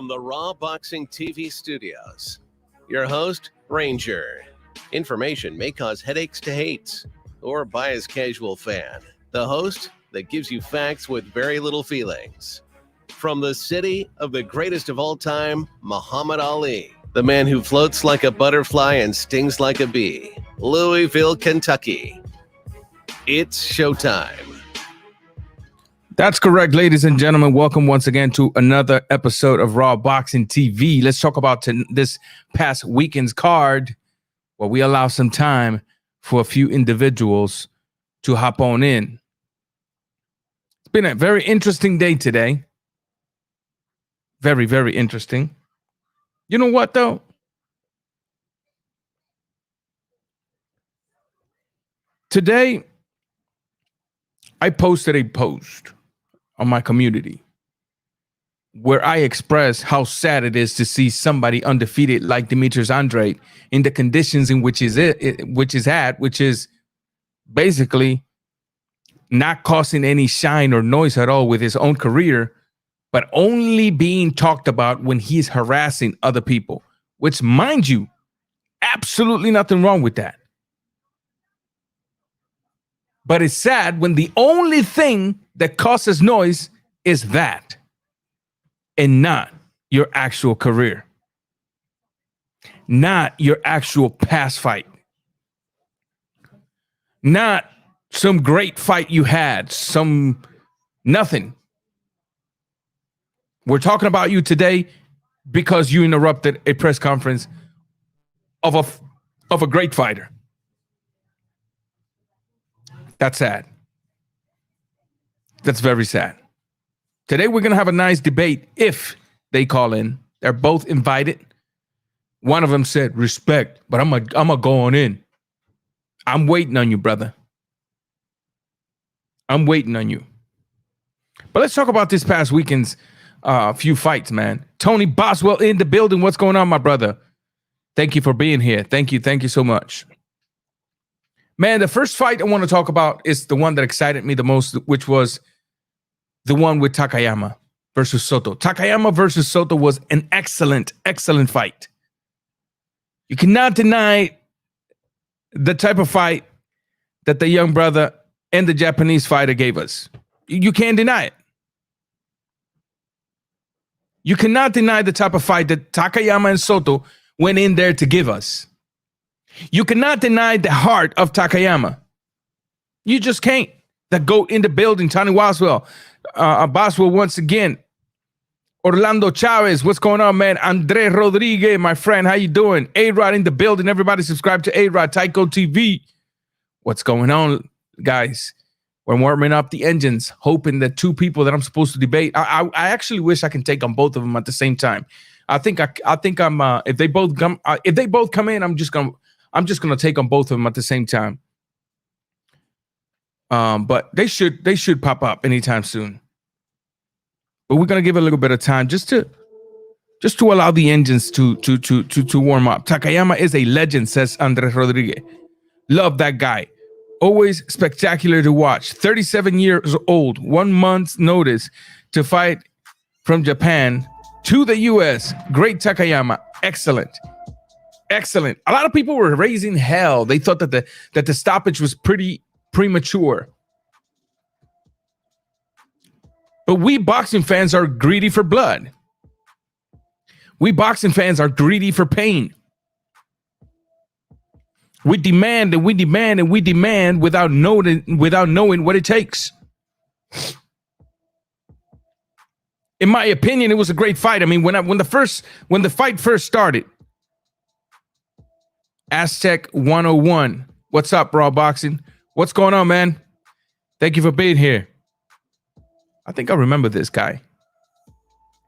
from the Raw Boxing TV studios. Your host, Ranger. Information may cause headaches to hates or biased casual fan. The host that gives you facts with very little feelings. From the city of the greatest of all time, Muhammad Ali, the man who floats like a butterfly and stings like a bee, Louisville, Kentucky. It's showtime. That's correct, ladies and gentlemen. Welcome once again to another episode of Raw Boxing TV. Let's talk about this past weekend's card, where we allow some time for a few individuals to hop on in. It's been a very interesting day today. Very, very interesting. You know what, though? Today, I posted a post on my community where I express how sad it is to see somebody undefeated like BOO Andrade in the conditions in which is basically not causing any shine or noise at all with his own career, but only being talked about when he's harassing other people, which, mind you, absolutely nothing wrong with that. But it's sad when the only thing that causes noise is that, and not your actual career, not your actual past fight, not some great fight you had, nothing. We're talking about you today because you interrupted a press conference of a great fighter. That's sad. That's very sad. Today, we're going to have a nice debate if they call in. They're both invited. One of them said, respect, but I'm a go on in. I'm waiting on you, brother. I'm waiting on you. But let's talk about this past weekend's few fights, man. Tony Boswell in the building. What's going on, my brother? Thank you for being here. Thank you. Thank you so much. Man, the first fight I want to talk about is the one that excited me the most, which was the one with Takayama versus Soto. Takayama versus Soto was an excellent, excellent fight. You cannot deny the type of fight that the young brother and the Japanese fighter gave us. You can't deny it. You cannot deny the type of fight that Takayama and Soto went in there to give us. You cannot deny the heart of Takayama. You just can't. The GOAT in the building, Tony Boswell. Boswell once again. Orlando Chavez, what's going on, man? Andre Rodriguez, my friend, how you doing? A-Rod in the building. Everybody subscribe to A-Rod, Tyco TV. What's going on, guys? We're warming up the engines, hoping that two people that I'm supposed to debate. I actually wish I can take on both of them at the same time. I think I'm if they both come in, I'm just gonna take on both of them at the same time. But they should pop up anytime soon. But we're gonna give it a little bit of time just to allow the engines to warm up. Takayama is a legend, says Andre Rodriguez. Love that guy. Always spectacular to watch. 37 years old, 1 month's notice to fight from Japan to the US. Great Takayama. Excellent. Excellent. A lot of people were raising hell. They thought that the stoppage was pretty premature. But we boxing fans are greedy for blood. We boxing fans are greedy for pain. We demand and we demand and we demand without knowing what it takes. In my opinion, it was a great fight. I mean, when the fight first started, Aztec 101. What's up, Raw Boxing? What's going on, man? Thank you for being here. I think I remember this guy.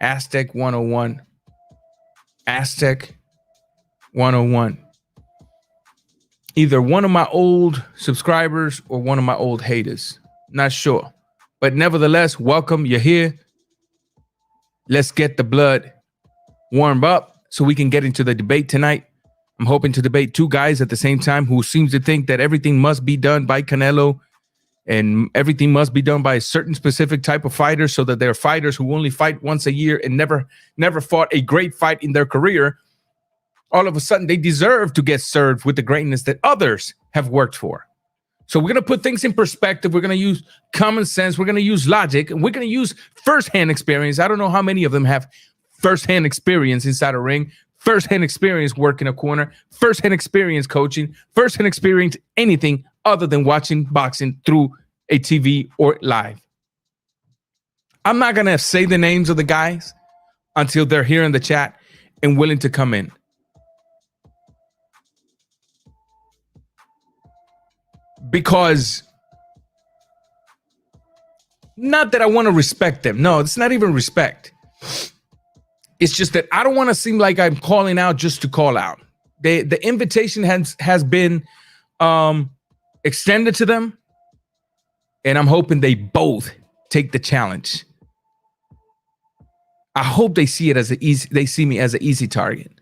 Aztec 101. Aztec 101. Either one of my old subscribers or one of my old haters. Not sure. But nevertheless, welcome. You're here. Let's get the blood warmed up so we can get into the debate tonight. I'm hoping to debate two guys at the same time who seems to think that everything must be done by Canelo and everything must be done by a certain specific type of fighter, so that they're fighters who only fight once a year and never fought a great fight in their career. All of a sudden, they deserve to get served with the greatness that others have worked for. So we're going to put things in perspective. We're going to use common sense. We're going to use logic, and we're going to use firsthand experience. I don't know how many of them have firsthand experience inside a ring, firsthand experience working a corner, firsthand experience coaching, firsthand experience anything other than watching boxing through a TV or live. I'm not going to say the names of the guys until they're here in the chat and willing to come in. Because not that I want to respect them. No, it's not even respect. It's just that I don't want to seem like I'm calling out just to call out. The invitation has been extended to them, and I'm hoping they both take the challenge. I hope they see it as they see me as an easy target.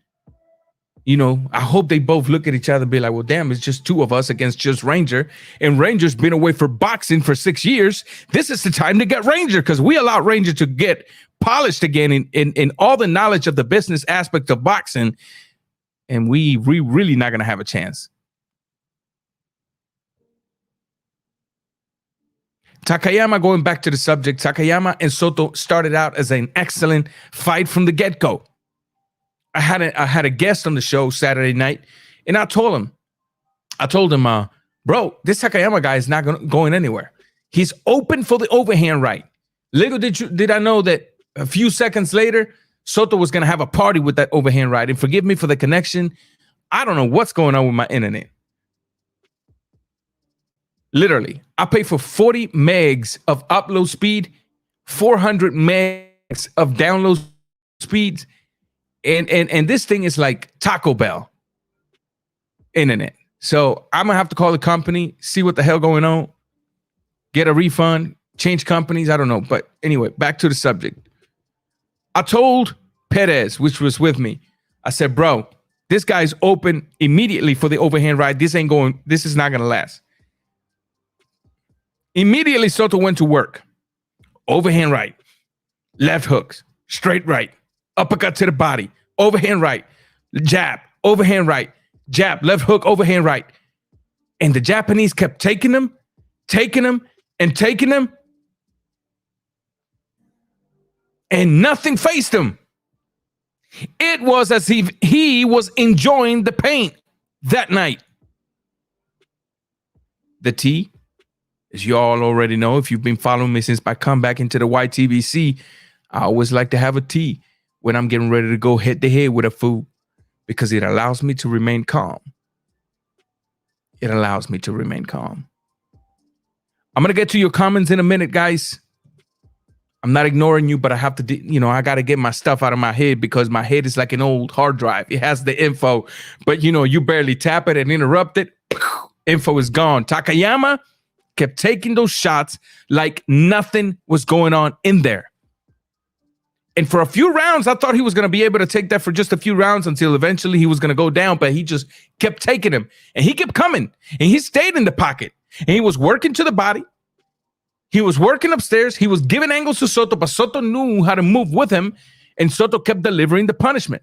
You know, I hope they both look at each other and be like, well, damn, it's just two of us against just Ranger. And Ranger's been away for boxing for 6 years. This is the time to get Ranger, because we allowed Ranger to get polished again in all the knowledge of the business aspect of boxing. And we really not going to have a chance. Takayama, going back to the subject, Takayama and Soto started out as an excellent fight from the get-go. I had a guest on the show Saturday night, and I told him, bro, this Takayama guy is not going anywhere. He's open for the overhand right. Little did I know that a few seconds later, Soto was going to have a party with that overhand right. And forgive me for the connection. I don't know what's going on with my internet. Literally, I pay for 40 megs of upload speed, 400 megs of download speeds. And this thing is like Taco Bell internet. So I'm gonna have to call the company, see what the hell going on, get a refund, change companies. I don't know. But anyway, back to the subject. I told Perez, which was with me, I said, bro, this guy's open immediately for the overhand right. This is not gonna last. Immediately, Soto went to work. Overhand right, left hooks, straight right, uppercut to the body, overhand right, jab, overhand right, jab, left hook, overhand right. And the Japanese kept taking them, and nothing faced him. It was as if he was enjoying the pain that night. The tea, as you all already know, if you've been following me since my comeback into the YTBC, I always like to have a tea when I'm getting ready to go head to head with a fool, because it allows me to remain calm. It allows me to remain calm. I'm going to get to your comments in a minute, guys. I'm not ignoring you, but I have to, I got to get my stuff out of my head, because my head is like an old hard drive. It has the info, but you barely tap it and interrupt it. Info is gone. Takayama kept taking those shots like nothing was going on in there. And for a few rounds, I thought he was going to be able to take that for just a few rounds until eventually he was going to go down, but he just kept taking him. And he kept coming. And he stayed in the pocket. And he was working to the body. He was working upstairs. He was giving angles to Soto, but Soto knew how to move with him. And Soto kept delivering the punishment.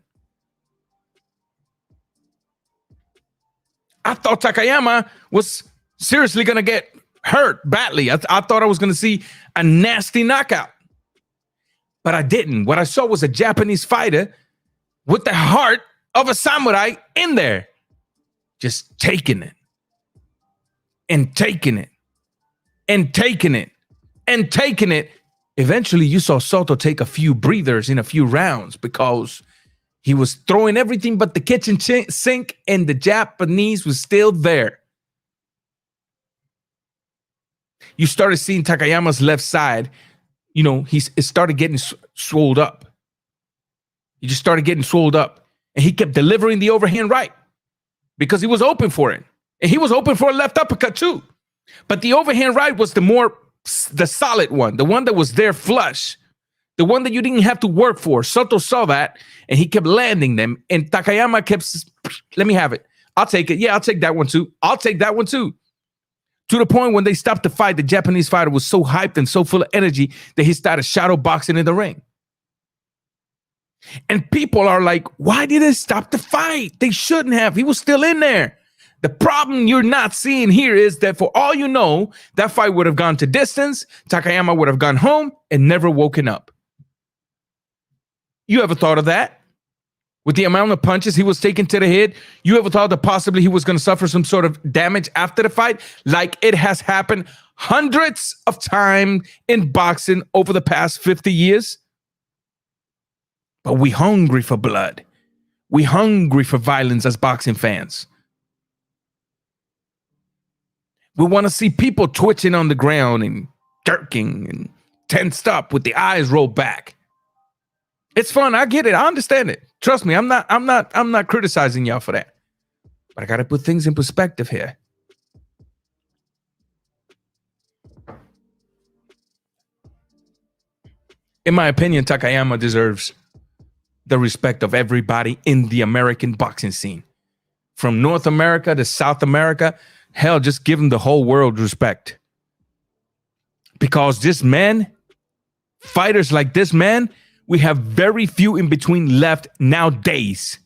I thought Takayama was seriously going to get hurt badly. I thought I was going to see a nasty knockout. But I didn't. What I saw was a Japanese fighter with the heart of a samurai in there. Just taking it. And taking it. And taking it. And taking it. Eventually, you saw Soto take a few breathers in a few rounds, because he was throwing everything but the kitchen sink, and the Japanese was still there. You started seeing Takayama's left side. It started getting swolled up. He just started getting swolled up. And he kept delivering the overhand right, because he was open for it. And he was open for a left uppercut too. But the overhand right was the solid one, the one that was there flush, the one that you didn't have to work for. Soto saw that, and he kept landing them. And Takayama kept, let me have it. I'll take it. Yeah, I'll take that one too. I'll take that one too. To the point when they stopped the fight, the Japanese fighter was so hyped and so full of energy that he started shadow boxing in the ring. And people are like, why did they stop the fight? They shouldn't have. He was still in there. The problem you're not seeing here is that for all you know, that fight would have gone to distance. Takayama would have gone home and never woken up. You ever thought of that? With the amount of punches he was taking to the head, you ever thought that possibly he was going to suffer some sort of damage after the fight? Like it has happened hundreds of times in boxing over the past 50 years. But we hungry for blood. We hungry for violence as boxing fans. We want to see people twitching on the ground and jerking and tensed up with the eyes rolled back. It's fun. I get it. I understand it. Trust me, I'm not criticizing y'all for that. But I got to put things in perspective here. In my opinion, Takayama deserves the respect of everybody in the American boxing scene. From North America to South America, hell, just give him the whole world respect. Because this man, fighters like this man, we have very few in between left nowadays.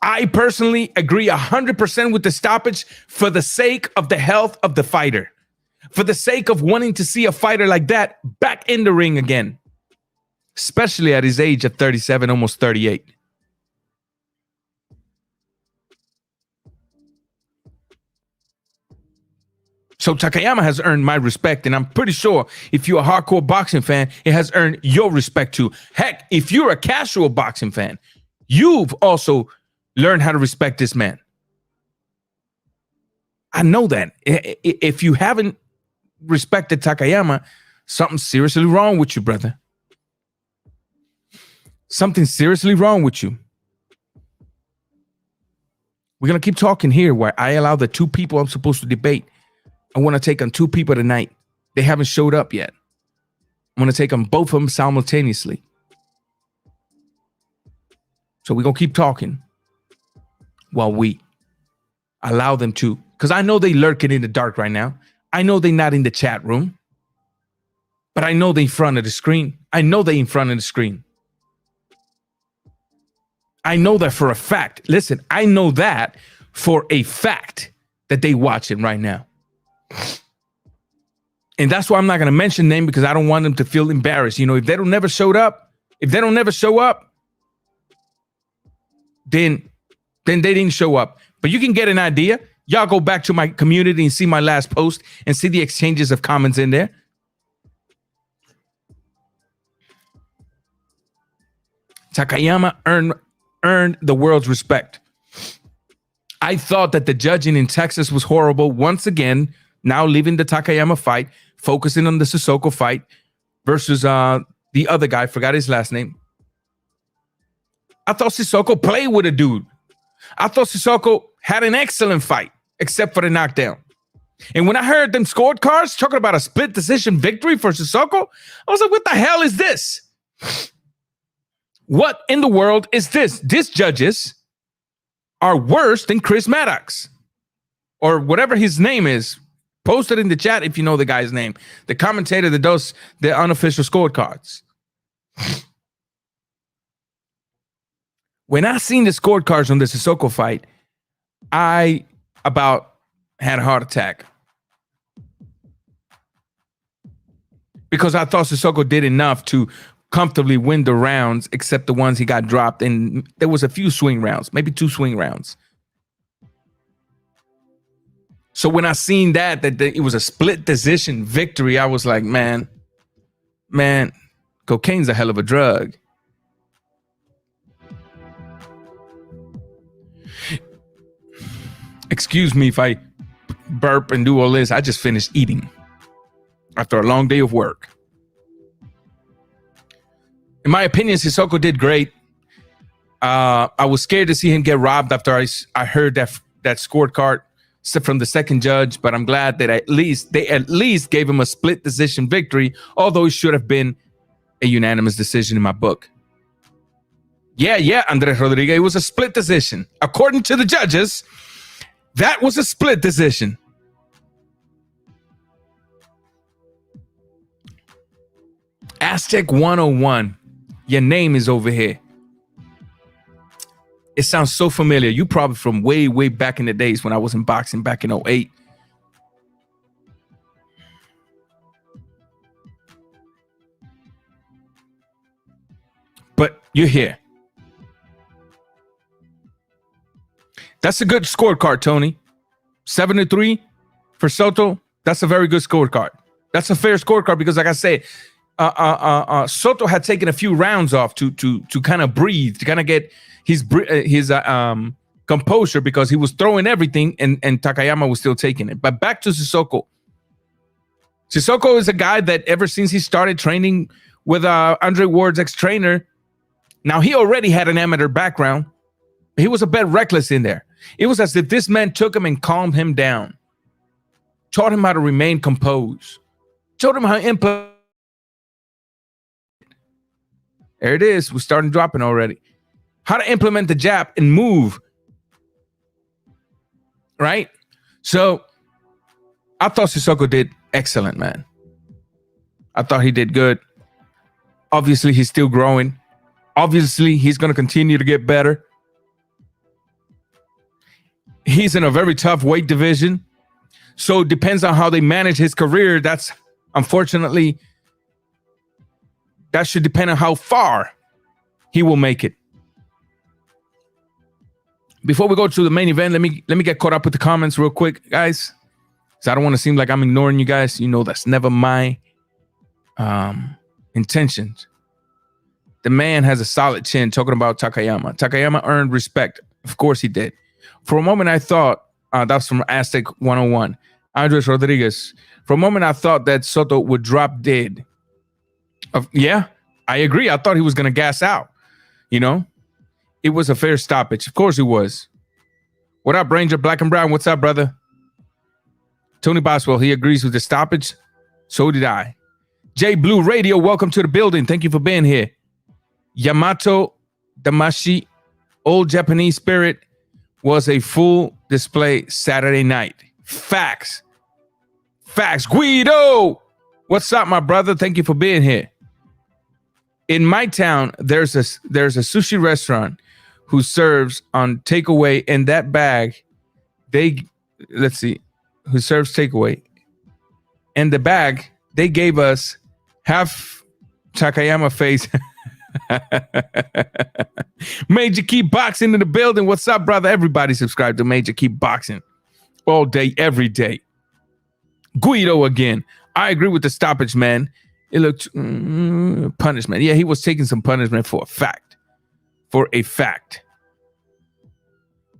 I personally agree 100% with the stoppage for the sake of the health of the fighter. For the sake of wanting to see a fighter like that back in the ring again. Especially at his age of 37, almost 38. So Takayama has earned my respect, and I'm pretty sure if you're a hardcore boxing fan, it has earned your respect too. Heck, if you're a casual boxing fan, you've also learned how to respect this man. I know that. If you haven't respected Takayama, something's seriously wrong with you, brother. Something seriously wrong with you. We're going to keep talking here where I allow the two people I'm supposed to debate. I want to take on two people tonight. They haven't showed up yet. I'm going to take on both of them simultaneously. So we're going to keep talking while we allow them to. Because I know they lurking in the dark right now. I know they're not in the chat room. But I know they're in front of the screen. I know they're in front of the screen. I know that for a fact. Listen, I know that for a fact that they watching right now. And that's why I'm not going to mention name, because I don't want them to feel embarrassed. You know, if they don't never show up, then they didn't show up. But you can get an idea. Y'all go back to my community and see my last post and see the exchanges of comments in there. Takayama earned the world's respect. I thought that the judging in Texas was horrible. Once again, now leaving the Takayama fight, focusing on the Sissoko fight versus the other guy, forgot his last name. I thought Sissoko played with a dude. I thought Sissoko had an excellent fight, except for the knockdown. And when I heard them scorecards talking about a split decision victory for Sissoko, I was like, what the hell is this? What in the world is this? These judges are worse than Chris Maddox or whatever his name is. Post it in the chat if you know the guy's name. The commentator that does the unofficial scorecards. When I seen the scorecards on the Sissoko fight, I about had a heart attack. Because I thought Sissoko did enough to comfortably win the rounds, except the ones he got dropped. And there was a few swing rounds, maybe 2 swing rounds. So when I seen that it was a split decision victory, I was like, man, cocaine's a hell of a drug. Excuse me if I burp and do all this. I just finished eating after a long day of work. In my opinion, Sissoko did great. I was scared to see him get robbed after I heard that scorecard from the second judge, but I'm glad that they at least gave him a split decision victory, although it should have been a unanimous decision in my book. Yeah, Andres Rodriguez, it was a split decision. According to the judges, That was a split decision. Aztec 101. Your name is over here. It sounds so familiar. You probably from way, way back in the days when I was in boxing back in 08. But you're here. That's a good scorecard, Tony. 7-3 for Soto. That's a very good scorecard. That's a fair scorecard because, like I said, Soto had taken a few rounds off to kind of breathe, to kind of get his composure because he was throwing everything and Takayama was still taking it. But back to Sissoko. Sissoko is a guy that ever since he started training with Andre Ward's ex-trainer, now he already had an amateur background. He was a bit reckless in there. It was as if this man took him and calmed him down, taught him how to remain composed, showed him how to implement. There it is. We're starting dropping already. How to implement the jab and move. Right? So I thought Sissoko did excellent, man. I thought he did good. Obviously, he's still growing. Obviously, he's going to continue to get better. He's in a very tough weight division. So it depends on how they manage his career. That's unfortunately, that should depend on how far he will make it. Before we go to the main event, let me get caught up with the comments real quick, guys. So I don't want to seem like I'm ignoring you guys. You know, that's never my intentions. The man has a solid chin talking about Takayama. Takayama earned respect. Of course he did. For a moment, I thought, that's from Aztec 101. Andres Rodriguez. For a moment, I thought that Soto would drop dead. Yeah, I agree. I thought he was going to gas out. You know, it was a fair stoppage. Of course it was. What up, Ranger Black and Brown? What's up, brother? Tony Boswell, he agrees with the stoppage. So did I. J Blue Radio, welcome to the building. Thank you for being here. Yamato Damashi, Old Japanese Spirit, was a full display Saturday night. Facts. Facts. Guido, what's up, my brother? Thank you for being here. In my town, there's a sushi restaurant who serves on takeaway in that bag. Who serves takeaway. In the bag, they gave us half Takayama face. Major Keep Boxing in the building. What's up, brother? Everybody subscribe to Major Keep Boxing all day, every day. Guido again. I agree with the stoppage, man. It looked punishment. Yeah, he was taking some punishment for a fact. For a fact.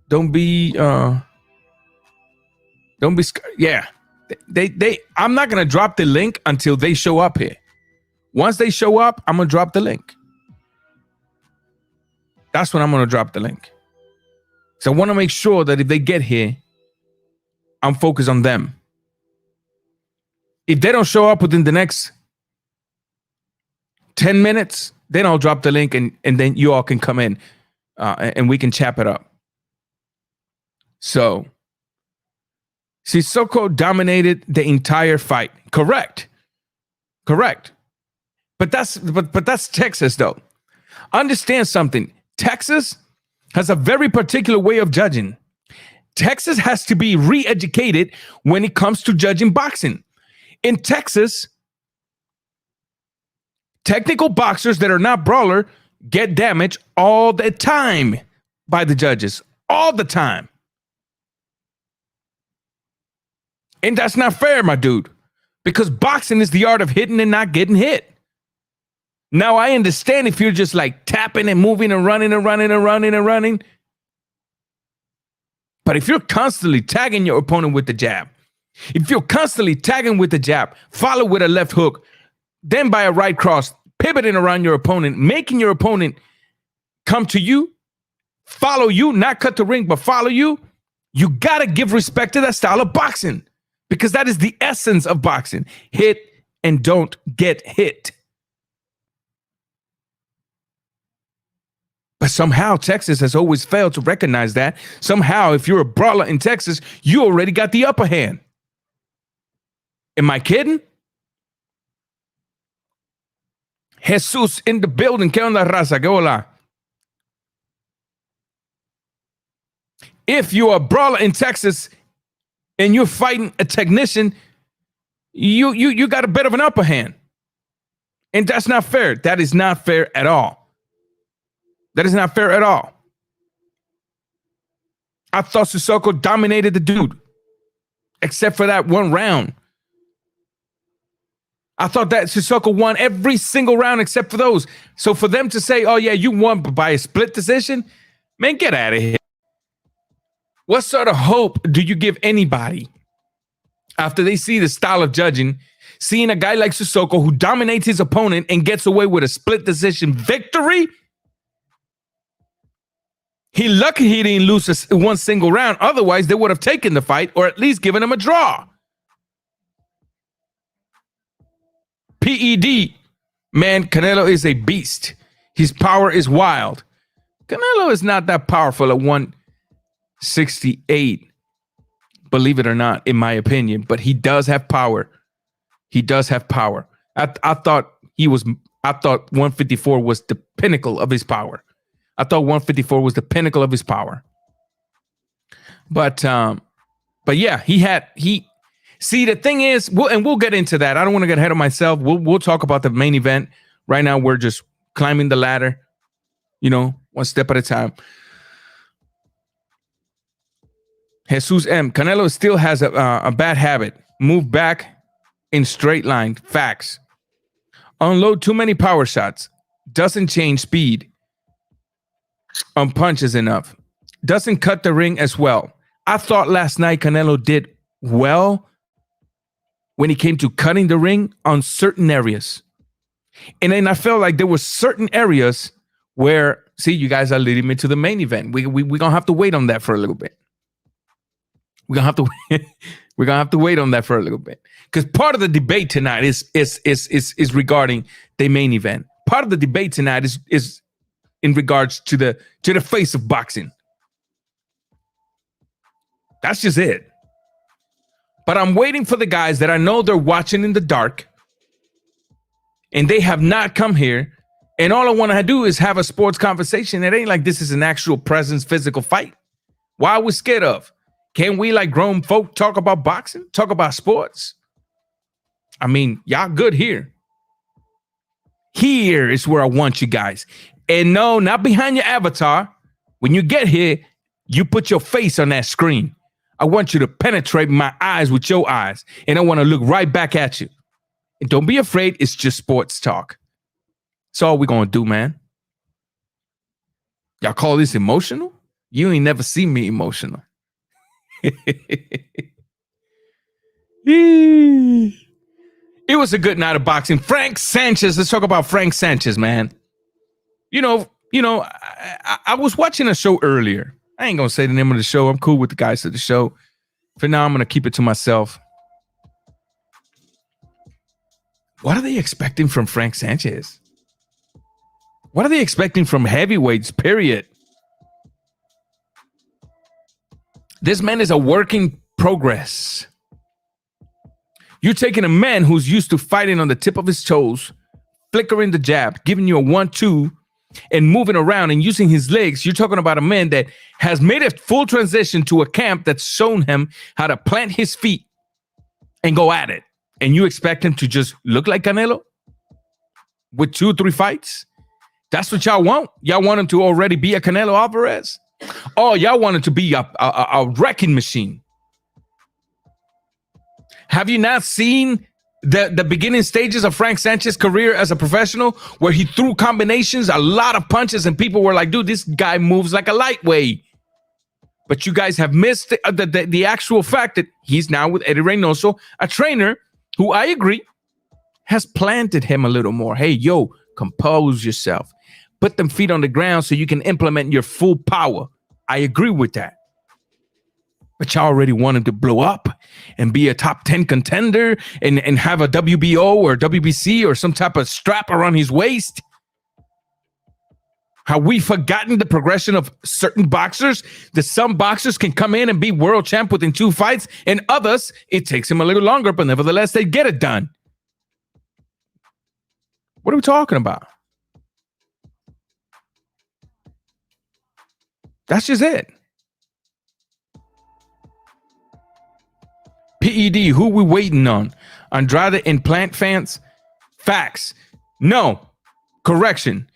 Don't be scared. Yeah. They I'm not gonna drop the link until they show up here. Once they show up, I'm gonna drop the link. That's when I'm gonna drop the link. So I want to make sure that if they get here, I'm focused on them. If they don't show up within the next 10 minutes, then I'll drop the link and then you all can come in and we can chap it up. So Sissoko dominated the entire fight. Correct. But that's Texas, though. Understand something. Texas has a very particular way of judging. Texas has to be re-educated when it comes to judging boxing. In Texas, technical boxers that are not brawler get damaged all the time by the judges. All the time. And that's not fair, my dude. Because boxing is the art of hitting and not getting hit. Now, I understand if you're just like tapping and moving and running and running and running and running. But if you're constantly tagging your opponent with the jab, if you're constantly tagging with the jab, follow with a left hook, then by a right cross, pivoting around your opponent, making your opponent come to you, follow you, not cut the ring, but follow you, you got to give respect to that style of boxing because that is the essence of boxing. Hit and don't get hit. But somehow Texas has always failed to recognize that. Somehow, if you're a brawler in Texas, you already got the upper hand. Am I kidding? Jesus in the building. ¿Qué onda, raza? ¿Qué hola? If you're a brawler in Texas and you're fighting a technician, you got a bit of an upper hand. And that's not fair. That is not fair at all. That is not fair at all. I thought Sissoko dominated the dude, except for that one round. I thought that Sissoko won every single round except for those. So for them to say, oh, yeah, you won by a split decision, man, get out of here. What sort of hope do you give anybody after they see the style of judging, seeing a guy like Sissoko who dominates his opponent and gets away with a split decision victory? He lucky he didn't lose one single round. Otherwise, they would have taken the fight or at least given him a draw. PED, man, Canelo is a beast. His power is wild. Canelo is not that powerful at 168, believe it or not, in my opinion. But he does have power. He does have power. I thought 154 was the pinnacle of his power. I thought 154 was the pinnacle of his power. But yeah, see, the thing is, we'll get into that. I don't want to get ahead of myself. We'll talk about the main event. Right now, we're just climbing the ladder, one step at a time. Jesus M. Canelo still has a bad habit. Move back in straight line. Facts. Unload too many power shots. Doesn't change speed on punches enough. Doesn't cut the ring as well. I thought last night Canelo did well when he came to cutting the ring on certain areas. And then I felt like there were certain areas where, see, you guys are leading me to the main event. We're going to have to wait on that for a little bit. We're going to have to wait on that for a little bit. Because part of the debate tonight is regarding the main event. Part of the debate tonight is in regards to the face of boxing. That's just it. But I'm waiting for the guys that I know they're watching in the dark and they have not come here. And all I want to do is have a sports conversation. It ain't like this is an actual presence physical fight. Why are we scared of? Can we, like grown folk, talk about boxing? Talk about sports? I mean, y'all good here. Here is where I want you guys. And no, not behind your avatar. When you get here, you put your face on that screen. I want you to penetrate my eyes with your eyes. And I want to look right back at you. And don't be afraid. It's just sports talk. That's all we're going to do, man. Y'all call this emotional? You ain't never seen me emotional. It was a good night of boxing. Frank Sanchez. Let's talk about Frank Sanchez, man. I was watching a show earlier. I ain't going to say the name of the show. I'm cool with the guys at the show. For now, I'm going to keep it to myself. What are they expecting from Frank Sanchez? What are they expecting from heavyweights, period? This man is a work in progress. You're taking a man who's used to fighting on the tip of his toes, flickering the jab, giving you a 1-2, and moving around and using his legs. You're talking about a man that has made a full transition to a camp that's shown him how to plant his feet and go at it. And you expect him to just look like Canelo with 2 or 3 fights? That's what y'all want? Y'all want him to already be a Canelo Alvarez? Oh, y'all want him to be a wrecking machine? Have you not seen the beginning stages of Frank Sanchez's career as a professional, where he threw combinations, a lot of punches, and people were like, dude, this guy moves like a lightweight. But you guys have missed the actual fact that he's now with Eddie Reynoso, a trainer who, I agree, has planted him a little more. Hey, yo, compose yourself. Put them feet on the ground so you can implement your full power. I agree with that. But y'all already want him to blow up and be a top 10 contender and have a WBO or WBC or some type of strap around his waist. Have we forgotten the progression of certain boxers? That some boxers can come in and be world champ within 2 fights, and others, it takes them a little longer, but nevertheless, they get it done. What are we talking about? That's just it. PED, who we waiting on? Andrade implant fans? Facts. No. Correction.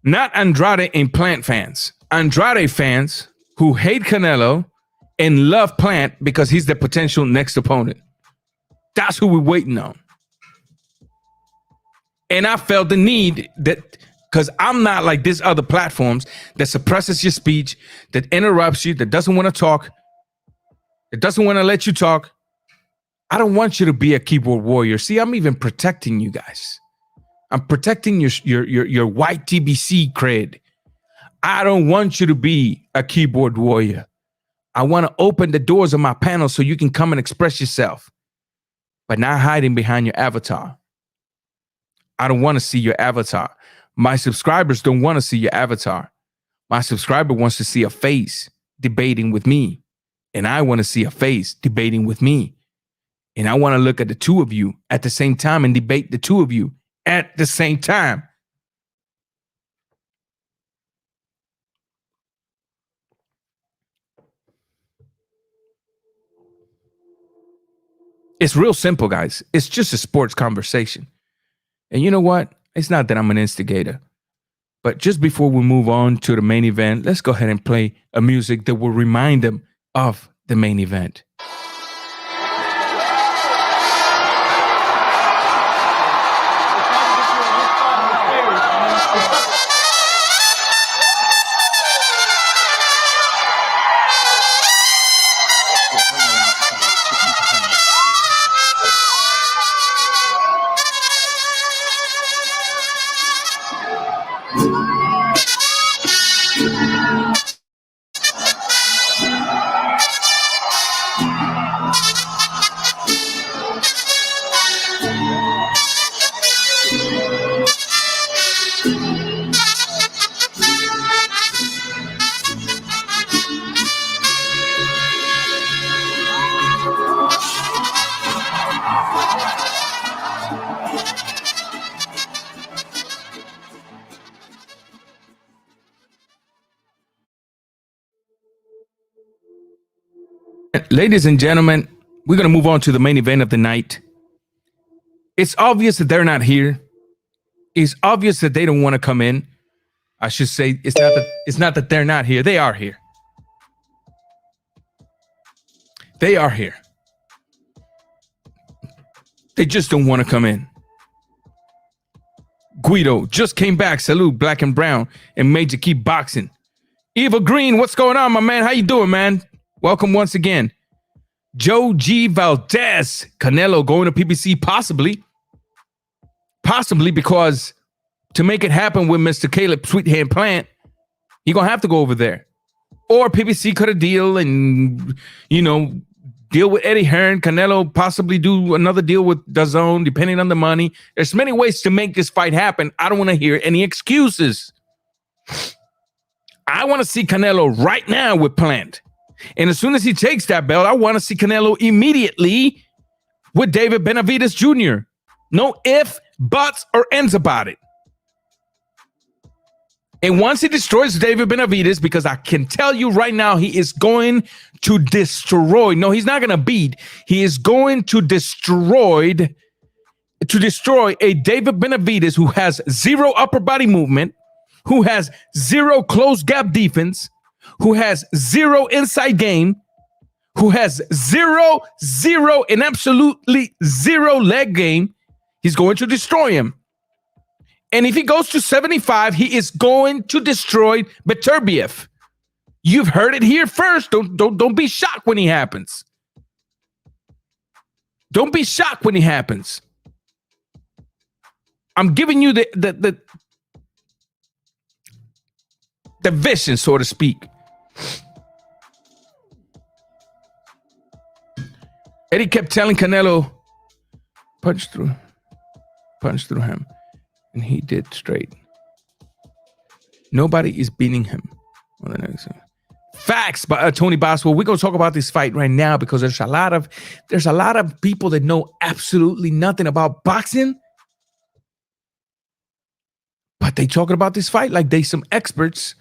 Not Andrade implant fans. Andrade fans who hate Canelo and love Plant because he's the potential next opponent. That's who we're waiting on. And I felt the need that, because I'm not like these other platforms that suppresses your speech, that interrupts you, that doesn't want to talk, that doesn't want to let you talk. I don't want you to be a keyboard warrior. See, I'm even protecting you guys. I'm protecting your white TBC cred. I don't want you to be a keyboard warrior. I want to open the doors of my panel so you can come and express yourself, but not hiding behind your avatar. I don't want to see your avatar. My subscribers don't want to see your avatar. My subscriber wants to see a face debating with me, and I want to see a face debating with me. And I want to look at the two of you at the same time and debate the two of you at the same time. It's real simple, guys. It's just a sports conversation. And you know what? It's not that I'm an instigator. But just before we move on to the main event, let's go ahead and play a music that will remind them of the main event. Ladies and gentlemen, we're going to move on to the main event of the night. It's obvious that they're not here. It's obvious that they don't want to come in. I should say it's not that they're not here. They are here. They are here. They just don't want to come in. Guido just came back. Salute, Black and Brown, and Major Keep Boxing. Eva Green, what's going on, my man? How you doing, man? Welcome once again. Joe G. Valdez, Canelo going to PBC, possibly. Possibly because to make it happen with Mr. Caleb Sweethand Plant, you're going to have to go over there. Or PBC cut a deal and, deal with Eddie Hearn. Canelo possibly do another deal with DAZN, depending on the money. There's many ways to make this fight happen. I don't want to hear any excuses. I want to see Canelo right now with Plant. And as soon as he takes that belt, I want to see Canelo immediately with David Benavidez Jr. No ifs, buts, or ends about it. And once he destroys David Benavidez, because I can tell you right now, he is going to destroy. No, he's not going to beat. He is going to destroy a David Benavidez who has zero upper body movement, who has zero close gap defense, who has zero inside game, who has zero, and absolutely zero leg game. He's going to destroy him. And if he goes to 75, he is going to destroy Beterbiev. You've heard it here first. Don't be shocked when he happens. Don't be shocked when he happens. I'm giving you the vision, so to speak. Eddie kept telling Canelo, punch through him. And he did straight. Nobody is beating him. Facts by Tony Boswell. We're gonna talk about this fight right now because there's a lot of people that know absolutely nothing about boxing, but they talking about this fight like they some experts.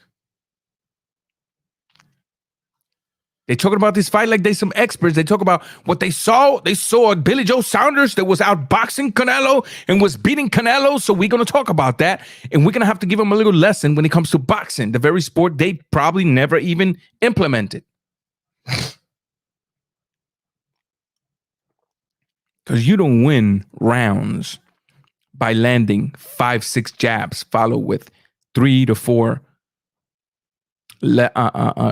They talking about this fight like they some experts. They talk about what they saw. They saw Billy Joe Saunders that was out boxing Canelo and was beating Canelo. So we're going to talk about that. And we're going to have to give them a little lesson when it comes to boxing, the very sport they probably never even implemented. Because you don't win rounds by landing 5-6 jabs, followed with 3 to 4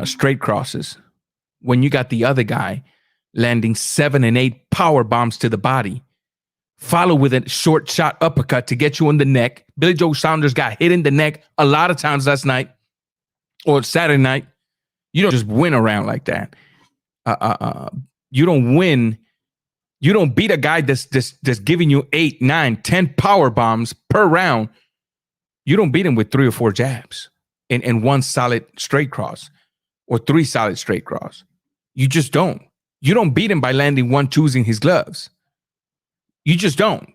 straight crosses. When you got the other guy landing 7 and 8 power bombs to the body, follow with a short shot uppercut to get you in the neck. Billy Joe Saunders got hit in the neck a lot of times last night or Saturday night. You don't just win around like that. You don't win. You don't beat a guy that's giving you 8, 9, 10 power bombs per round. You don't beat him with 3 or 4 jabs and 1 solid straight cross or 3 solid straight cross. You just don't. You don't beat him by landing 1-2s in his gloves. You just don't.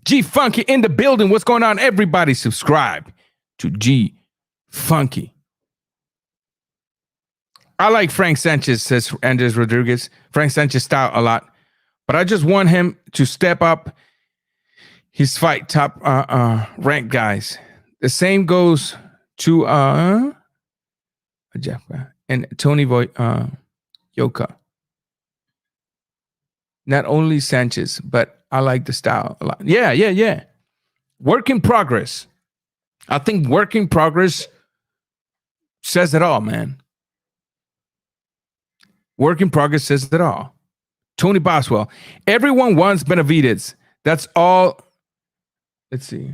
G Funky in the building. What's going on? Everybody subscribe to G Funky. I like Frank Sanchez, says Andres Rodriguez. Frank Sanchez style a lot. But I just want him to step up his fight top ranked guys. The same goes to Jeff and Tony Yoka. Not only Sanchez, but I like the style a lot. Yeah. Work in progress. I think work in progress says it all, man. Work in progress says it all. Tony Boswell. Everyone wants Benavidez. That's all. Let's see.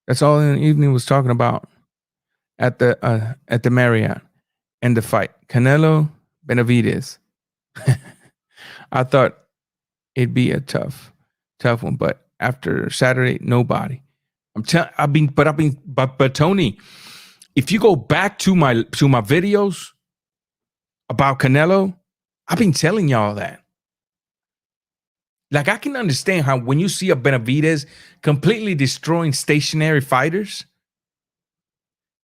That's all in the evening was talking about at the Marriott and the fight. Canelo, Benavidez. I thought it'd be a tough one, but after Saturday, nobody. But Tony, if you go back to my videos about Canelo, I've been telling y'all that. Like, I can understand how when you see a Benavidez completely destroying stationary fighters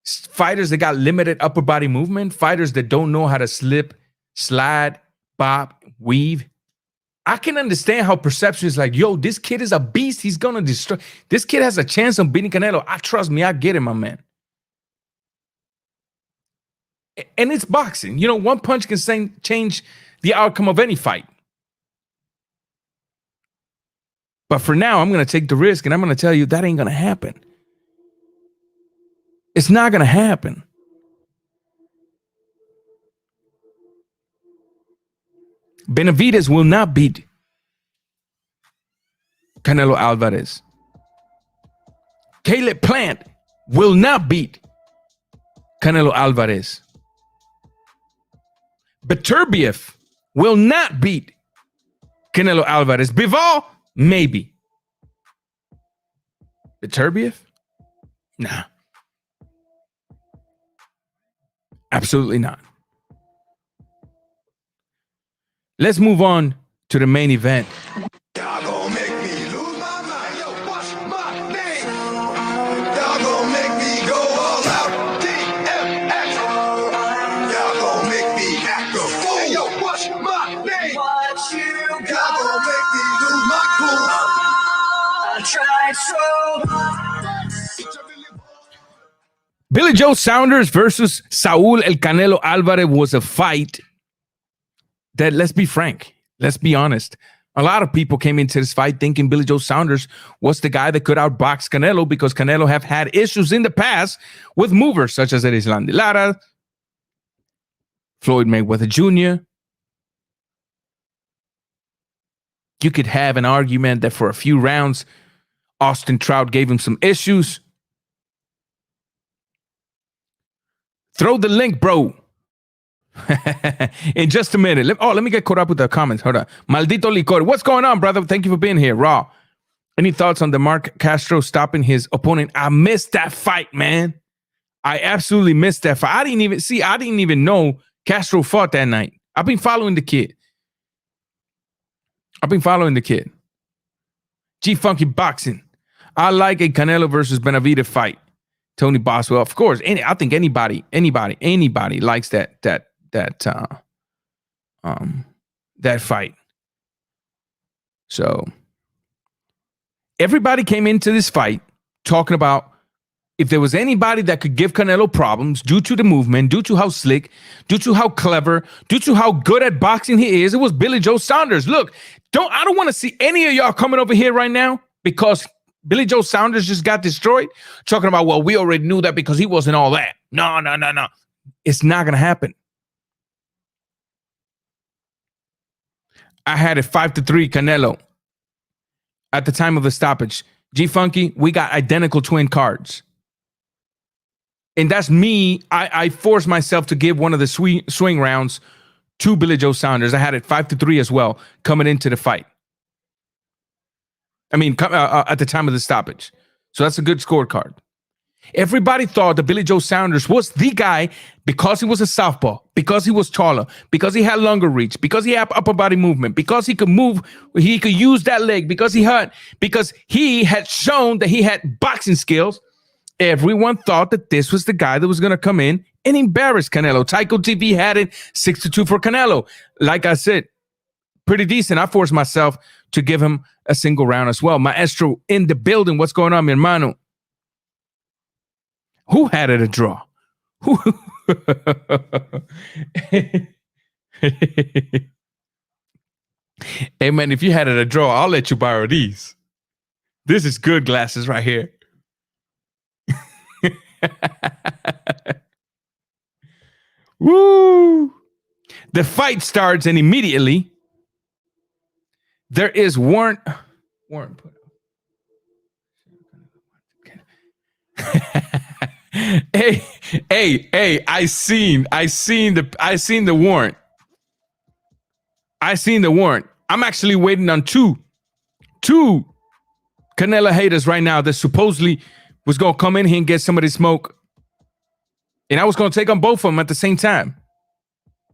that got limited upper body movement, fighters that don't know how to slip, slide, bob, weave. I can understand how perception is like, yo, this kid is a beast. He's going to destroy. This kid has a chance of beating Canelo. Trust me, I get it, my man. And it's boxing. You know, one punch can change the outcome of any fight. But for now, I'm going to take the risk, and I'm going to tell you that ain't going to happen. It's not going to happen. Benavidez will not beat Canelo Alvarez. Caleb Plant will not beat Canelo Alvarez. Beterbiev will not beat Canelo Alvarez. Bivol, maybe. Beterbiev? Nah. Absolutely not. Let's move on to the main event. Y'all gonna make me lose my mind. Yo, what's my name? Y'all gonna make me go all out. DMX. Y'all gonna make me act a fool. Yo, what's my name? Y'all gonna make me lose my cool. I tried so hard. Billy Joe Saunders versus Saúl El Canelo Alvarez was a fight that, let's be frank, let's be honest, a lot of people came into this fight thinking Billy Joe Saunders was the guy that could outbox Canelo because Canelo have had issues in the past with movers such as Erislandy Lara, Floyd Mayweather Jr. You could have an argument that for a few rounds, Austin Trout gave him some issues. Throw the link, bro. In just a minute. Let me get caught up with the comments. Hold on. Maldito Licor. What's going on, brother? Thank you for being here. Raw. Any thoughts on DeMarc Castro stopping his opponent? I missed that fight, man. I absolutely missed that fight. I didn't even know Castro fought that night. I've been following the kid. G Funky Boxing. I like a Canelo versus Benavidez fight. Tony Boswell, of course. I think anybody likes that fight. So everybody came into this fight talking about if there was anybody that could give Canelo problems due to the movement, due to how slick, due to how clever, due to how good at boxing he is, it was Billy Joe Saunders. Look, I don't want to see any of y'all coming over here right now because Billy Joe Saunders just got destroyed, talking about, well, we already knew that because he wasn't all that. No. It's not going to happen. I had it 5-3 Canelo at the time of the stoppage. G Funky, we got identical twin cards. And that's me. I forced myself to give one of the swing rounds to Billy Joe Saunders. I had it 5-3 as well coming into the fight. I mean, at the time of the stoppage. So that's a good scorecard. Everybody thought that Billy Joe Saunders was the guy because he was a southpaw, because he was taller, because he had longer reach, because he had upper body movement, because he could move, he could use that leg, because he had shown that he had boxing skills. Everyone thought that this was the guy that was going to come in and embarrass Canelo. Tyco TV had it 6-2 for Canelo. Like I said, pretty decent. I forced myself to give him a single round as well. Maestro in the building. What's going on, mi hermano? Who had it a draw? Hey, man, if you had it a draw, I'll let you borrow these. This is good glasses right here. Woo! The fight starts, and immediately there is Warren. Hey! I seen the warrant. I'm actually waiting on two Canelo haters right now that supposedly was gonna come in here and get somebody smoke. And I was gonna take on both of them at the same time.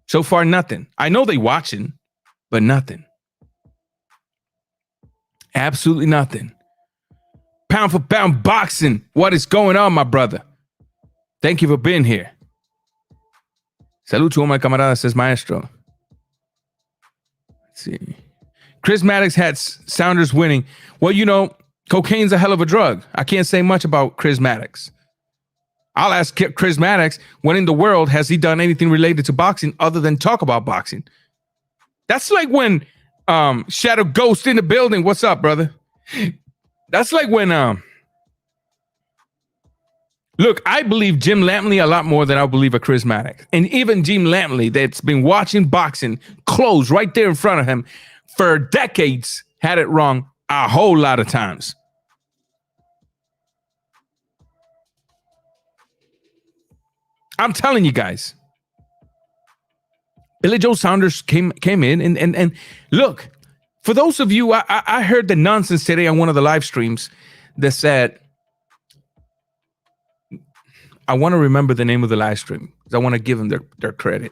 So far, nothing. I know they watching, but nothing. Absolutely nothing. Pound for pound boxing. What is going on, my brother? Thank you for being here. Salud to all my camaradas, says Maestro. Let's see. Chris Maddox had Saunders winning. Well, you know, cocaine's a hell of a drug. I can't say much about Chris Maddox. I'll ask Chris Maddox, when in the world has he done anything related to boxing other than talk about boxing? That's like when Shadow Ghost in the building. What's up, brother? That's like when look, I believe Jim Lampley a lot more than I believe a Chris Maddox. And even Jim Lampley, that's been watching boxing close right there in front of him for decades, had it wrong a whole lot of times. I'm telling you guys, Billy Joe Saunders came in and look, for those of you, I heard the nonsense today on one of the live streams that said, I want to remember the name of the live stream because I want to give them their credit.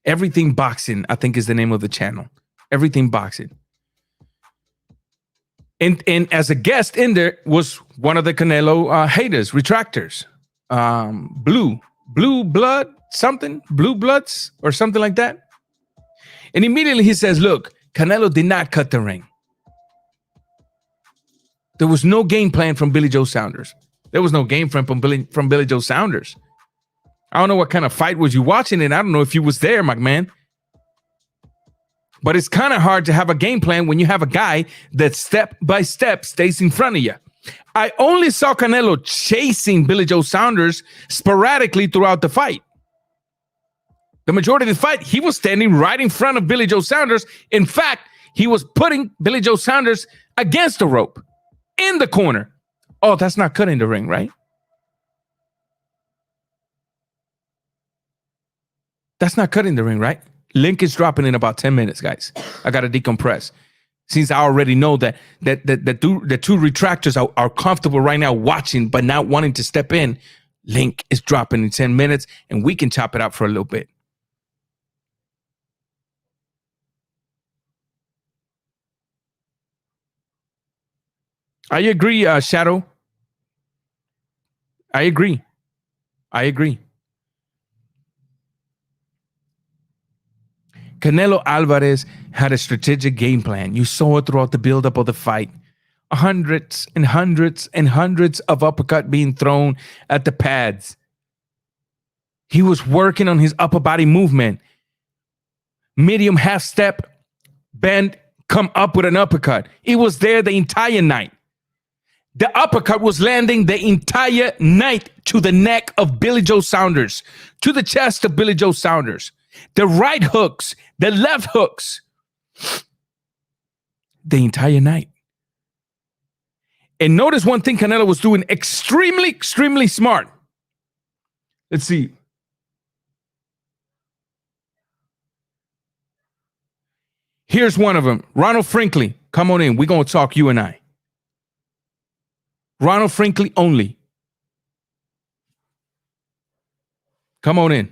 Everything Boxing, I think, is the name of the channel. Everything Boxing. And as a guest in there was one of the Canelo haters, retractors. Blue Blood, something, Blue Bloods or something like that. And immediately he says, look, Canelo did not cut the ring. There was no game plan from Billy Joe Saunders. There was no game plan from Billy Joe Saunders. I don't know what kind of fight was you watching, and I don't know if you was there, my man. But it's kind of hard to have a game plan when you have a guy that step by step stays in front of you. I only saw Canelo chasing Billy Joe Saunders sporadically throughout the fight. The majority of the fight, he was standing right in front of Billy Joe Saunders. In fact, he was putting Billy Joe Saunders against the rope in the corner. Oh, that's not cutting the ring, right? That's not cutting the ring, right? Link is dropping in about 10 minutes, guys. I got to decompress. Since I already know that the two retractors are comfortable right now watching, but not wanting to step in, link is dropping in 10 minutes, and we can chop it up for a little bit. I agree, Shadow. I agree. Canelo Alvarez had a strategic game plan. You saw it throughout the buildup of the fight. Hundreds and hundreds and hundreds of uppercut being thrown at the pads. He was working on his upper body movement. Medium half step, bend, come up with an uppercut. It was there the entire night. The uppercut was landing the entire night to the neck of Billy Joe Saunders, to the chest of Billy Joe Saunders. The right hooks, the left hooks, the entire night. And notice one thing Canelo was doing extremely, extremely smart. Let's see. Here's one of them. Ronald Franklin, come on in. We're going to talk, you and I. Ronald Franklin only. Come on in.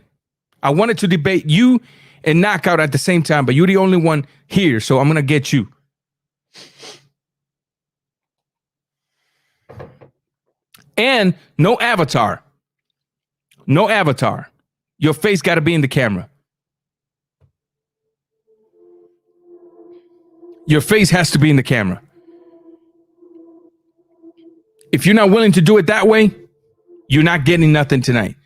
I wanted to debate you and Knockout at the same time, but you're the only one here, so I'm going to get you. And no avatar. No avatar. Your face got to be in the camera. Your face has to be in the camera. If you're not willing to do it that way, you're not getting nothing tonight.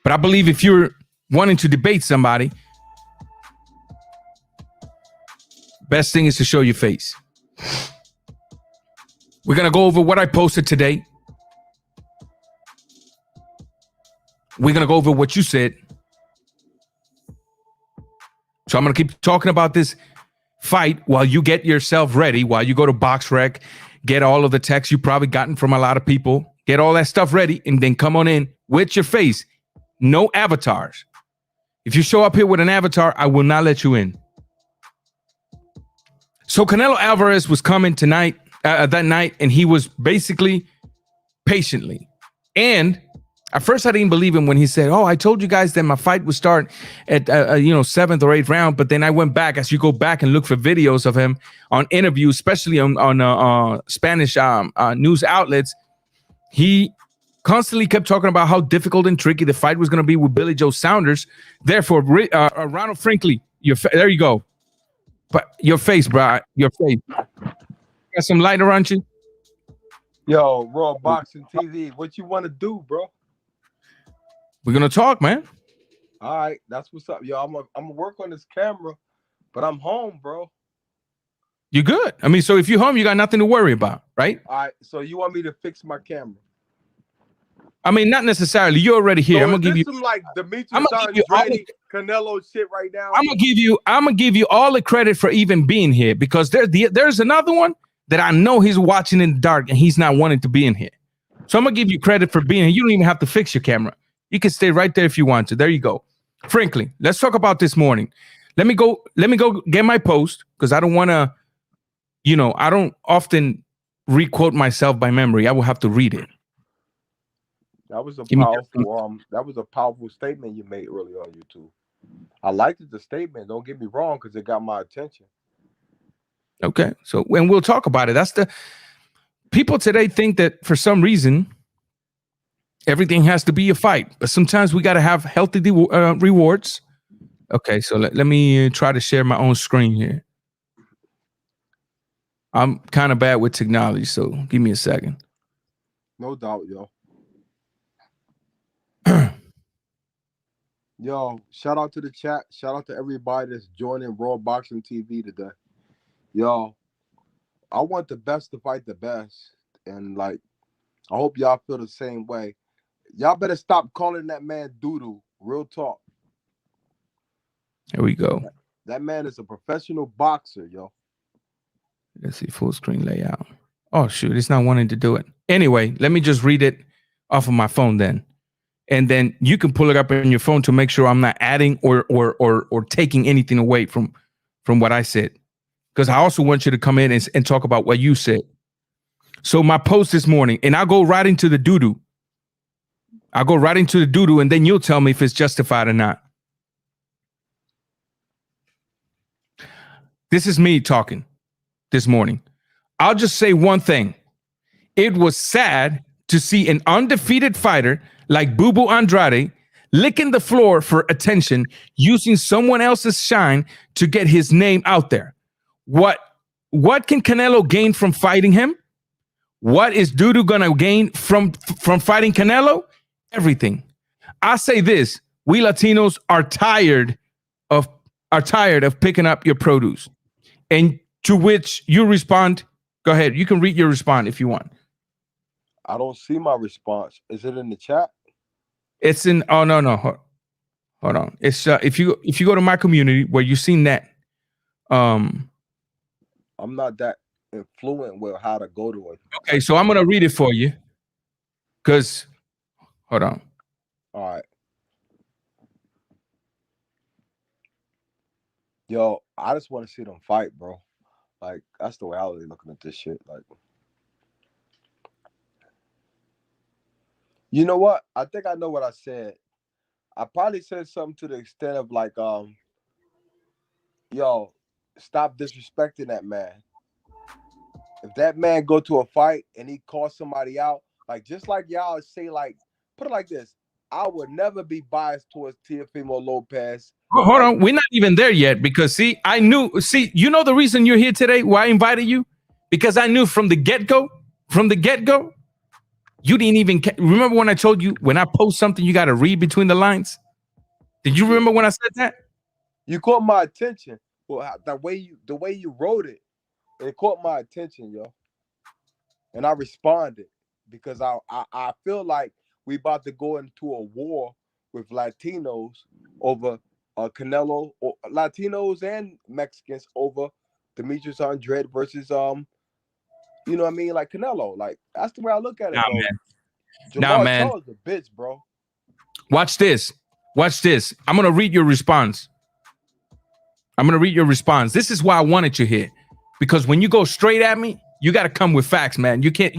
But I believe if you're wanting to debate somebody, best thing is to show your face. We're going to go over what I posted today. We're going to go over what you said. So I'm going to keep talking about this fight while you get yourself ready, while you go to BoxRec, get all of the texts you probably gotten from a lot of people, get all that stuff ready, and then come on in with your face. No avatars. If you show up here with an avatar, I will not let you in. So Canelo Alvarez was coming tonight, that night, and he was basically patiently. And at first I didn't believe him when he said, "Oh, I told you guys that my fight would start at 7th or 8th round." But then I went back, as you go back and look for videos of him on interviews, especially on Spanish news outlets, he constantly kept talking about how difficult and tricky the fight was going to be with Billy Joe Saunders. Therefore, Ronald Franklin, there you go. But your face, bro, your face. Got some light around you? Yo, RawBoxingTV, what you want to do, bro? We're gonna talk, man. All right, that's what's up, yo. I'm gonna work on this camera, but I'm home, bro. You're good. I mean, so if you're home, you got nothing to worry about, right? All right, so you want me to fix my camera? I mean, not necessarily. You're already here. So I'm gonna give you some like Demetrius Andrade, Canelo shit right now. I'm gonna give you all the credit for even being here, because there's another one that I know he's watching in the dark and he's not wanting to be in here. So I'm gonna give you credit for being here. You don't even have to fix your camera. You can stay right there if you want to. There you go. Franklin, let's talk about this morning. Let me go get my post, because I don't want to, I don't often requote myself by memory. I will have to read it. That was a powerful statement you made earlier on YouTube. I liked the statement. Don't get me wrong, because it got my attention. Okay, so when we'll talk about it, that's the people today think that for some reason everything has to be a fight, but sometimes we got to have healthy rewards. Okay, so let me try to share my own screen here. I'm kind of bad with technology, so give me a second. No doubt, yo. Yo, shout out to the chat. Shout out to everybody that's joining RawBoxingTV today. Yo, I want the best to fight the best. And I hope y'all feel the same way. Y'all better stop calling that man doodoo. Real talk. Here we go. That man is a professional boxer, yo. Let's see, full screen layout. Oh, shoot, it's not wanting to do it. Anyway, let me just read it off of my phone then. And then you can pull it up on your phone to make sure I'm not adding or taking anything away from what I said. because I also want you to come in and talk about what you said. So my post this morning, and I'll go right into the doo-doo. I'll go right into the doo-doo, and then you'll tell me if it's justified or not. This is me talking this morning. I'll just say one thing. It was sad to see an undefeated fighter like BOO Andrade licking the floor for attention, using someone else's shine to get his name out there. What can Canelo gain from fighting him? What is Dudu gonna gain from fighting Canelo? Everything. I say this: we Latinos are tired of picking up your produce. And to which you respond, go ahead. You can read your response if you want. I don't see my response. Is it in the chat? It's in. Oh no. Hold on. It's if you go to my community where you've seen that. I'm not that influent with how to go to it. Okay, so I'm gonna read it for you. Cause hold on. All right. Yo, I just want to see them fight, bro. Like, that's the way I was looking at this shit. Like, you know what? I think I know what I said. I probably said something to the extent of like, yo, stop disrespecting that man. If that man go to a fight and he calls somebody out, like just like y'all say, like, put it like this. I would never be biased towards Teofimo Lopez. Hold on, we're not even there yet because you know the reason you're here today, why I invited you? Because I knew from the get-go, you didn't even remember when I told you when I post something, you got to read between the lines. Did you remember when I said that? You caught my attention. Well, the way you wrote it, it caught my attention, yo. And I responded because I feel like we about to go into a war with Latinos over Canelo, or Latinos and Mexicans over Demetrius Andrade versus you know what I mean, like Canelo. Like that's the way I look at it, bro. Man. Jamal Charles is a bitch, bro. Watch this. I'm gonna read your response. This is why I wanted you here. Because when you go straight at me, you got to come with facts, man. You can't.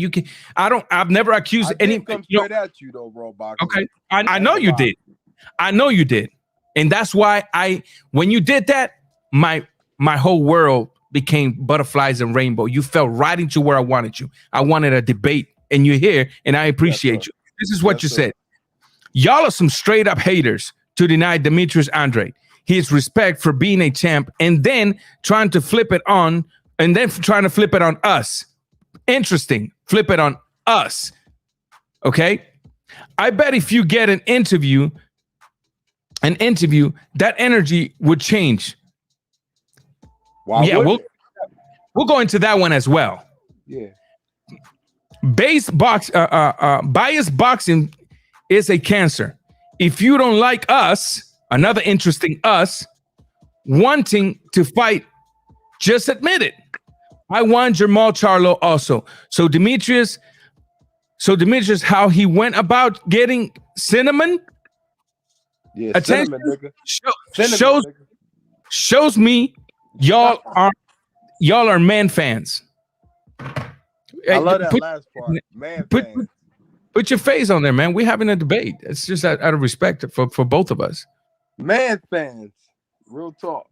I've never accused any. Come straight at you though, bro. Okay, I know you did. And that's why when you did that, my whole world became butterflies and rainbow. You fell right into where I wanted you. I wanted a debate, and you're here, and I appreciate you. This is what you said. Y'all are some straight up haters to deny Demetrius Andrade his respect for being a champ, and then trying to flip it on us. Interesting. Flip it on us. Okay. I bet if you get an interview, that energy would change. Wow. Yeah, we'll go into that one as well. Yeah. Biased boxing is a cancer. If you don't like us, another interesting us, wanting to fight, just admit it. I want Jamal Charlo also. So Demetrius, how he went about getting cinnamon attention shows me y'all are man fans. I love that last part. Man fans. Put your face on there, man. We're having a debate. It's just out of respect for both of us. Man fans. Real talk.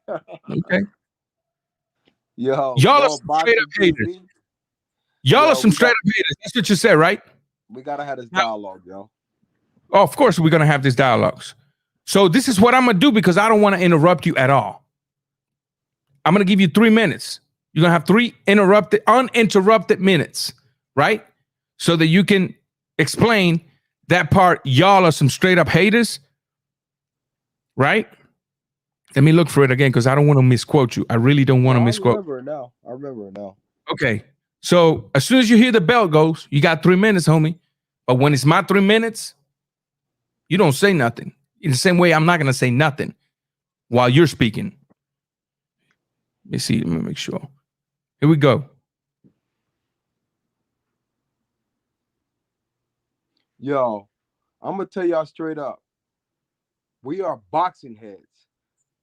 Okay. Yo, y'all are some straight up haters. Y'all are some straight up haters. That's what you said, right? We gotta have this dialogue, yo. Oh, of course we're gonna have this dialogues. So this is what I'm gonna do because I don't want to interrupt you at all. I'm gonna give you 3 minutes. You're gonna have 3 uninterrupted minutes, right? So that you can explain that part. Y'all are some straight up haters, right? Let me look for it again because I don't want to misquote you. I really don't want to misquote. I remember it now. Okay. So as soon as you hear the bell goes, you got 3 minutes, homie. But when it's my 3 minutes, you don't say nothing. In the same way, I'm not going to say nothing while you're speaking. Let me see. Let me make sure. Here we go. Yo, I'm going to tell y'all straight up. We are boxing heads.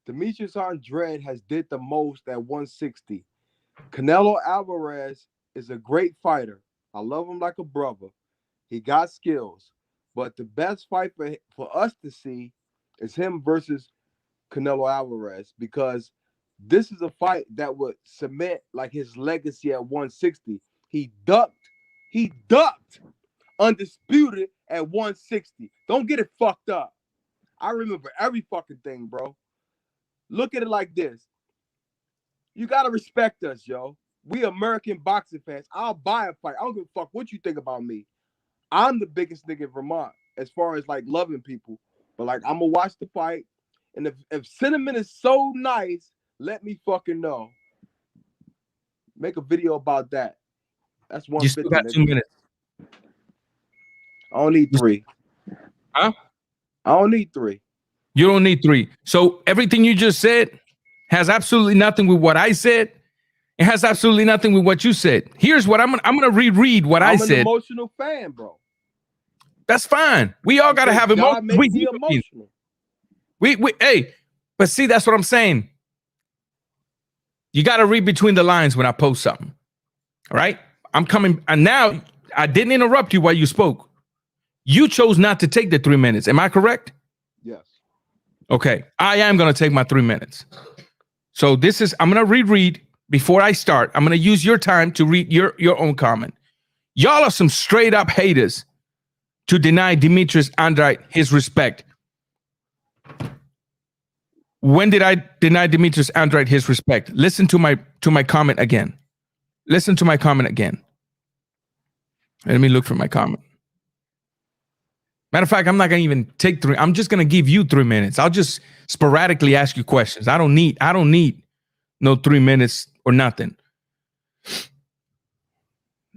Demetrius Andrade has did the most at 160. Canelo Alvarez is a great fighter. I love him like a brother. He got skills. But the best fight for us to see is him versus Canelo Alvarez, because this is a fight that would cement like his legacy at 160. He ducked undisputed at 160. Don't get it fucked up. I remember every fucking thing, bro. Look at it like this. You gotta respect us, yo. We American boxing fans. I'll buy a fight. I don't give a fuck what you think about me. I'm the biggest nigga in Vermont as far as like loving people. But like, I'm gonna watch the fight. And if Cinnamon is so nice, let me fucking know. Make a video about that. That's 150. You still got 2 minutes. I don't need 3. Huh? I don't need 3. You don't need 3. So everything you just said has absolutely nothing with what I said. It has absolutely nothing with what you said. Here's what I'm gonna reread what I said. I'm an emotional fan, bro. That's fine. We all gotta have emotions. Emotional. Hey, but see, that's what I'm saying. You gotta read between the lines when I post something. All right? I'm coming, and now I didn't interrupt you while you spoke. You chose not to take the 3 minutes. Am I correct? Yes. Okay. I am gonna take my 3 minutes. So I'm gonna reread before I start. I'm gonna use your time to read your own comment. Y'all are some straight up haters to deny Demetrius Andrade his respect. When did I deny Demetrius Andrade his respect? Listen to my comment again. Listen to my comment again. Let me look for my comment. Matter of fact, I'm not gonna even take 3. I'm just gonna give you 3 minutes. I'll just sporadically ask you questions. I don't need no 3 minutes or nothing.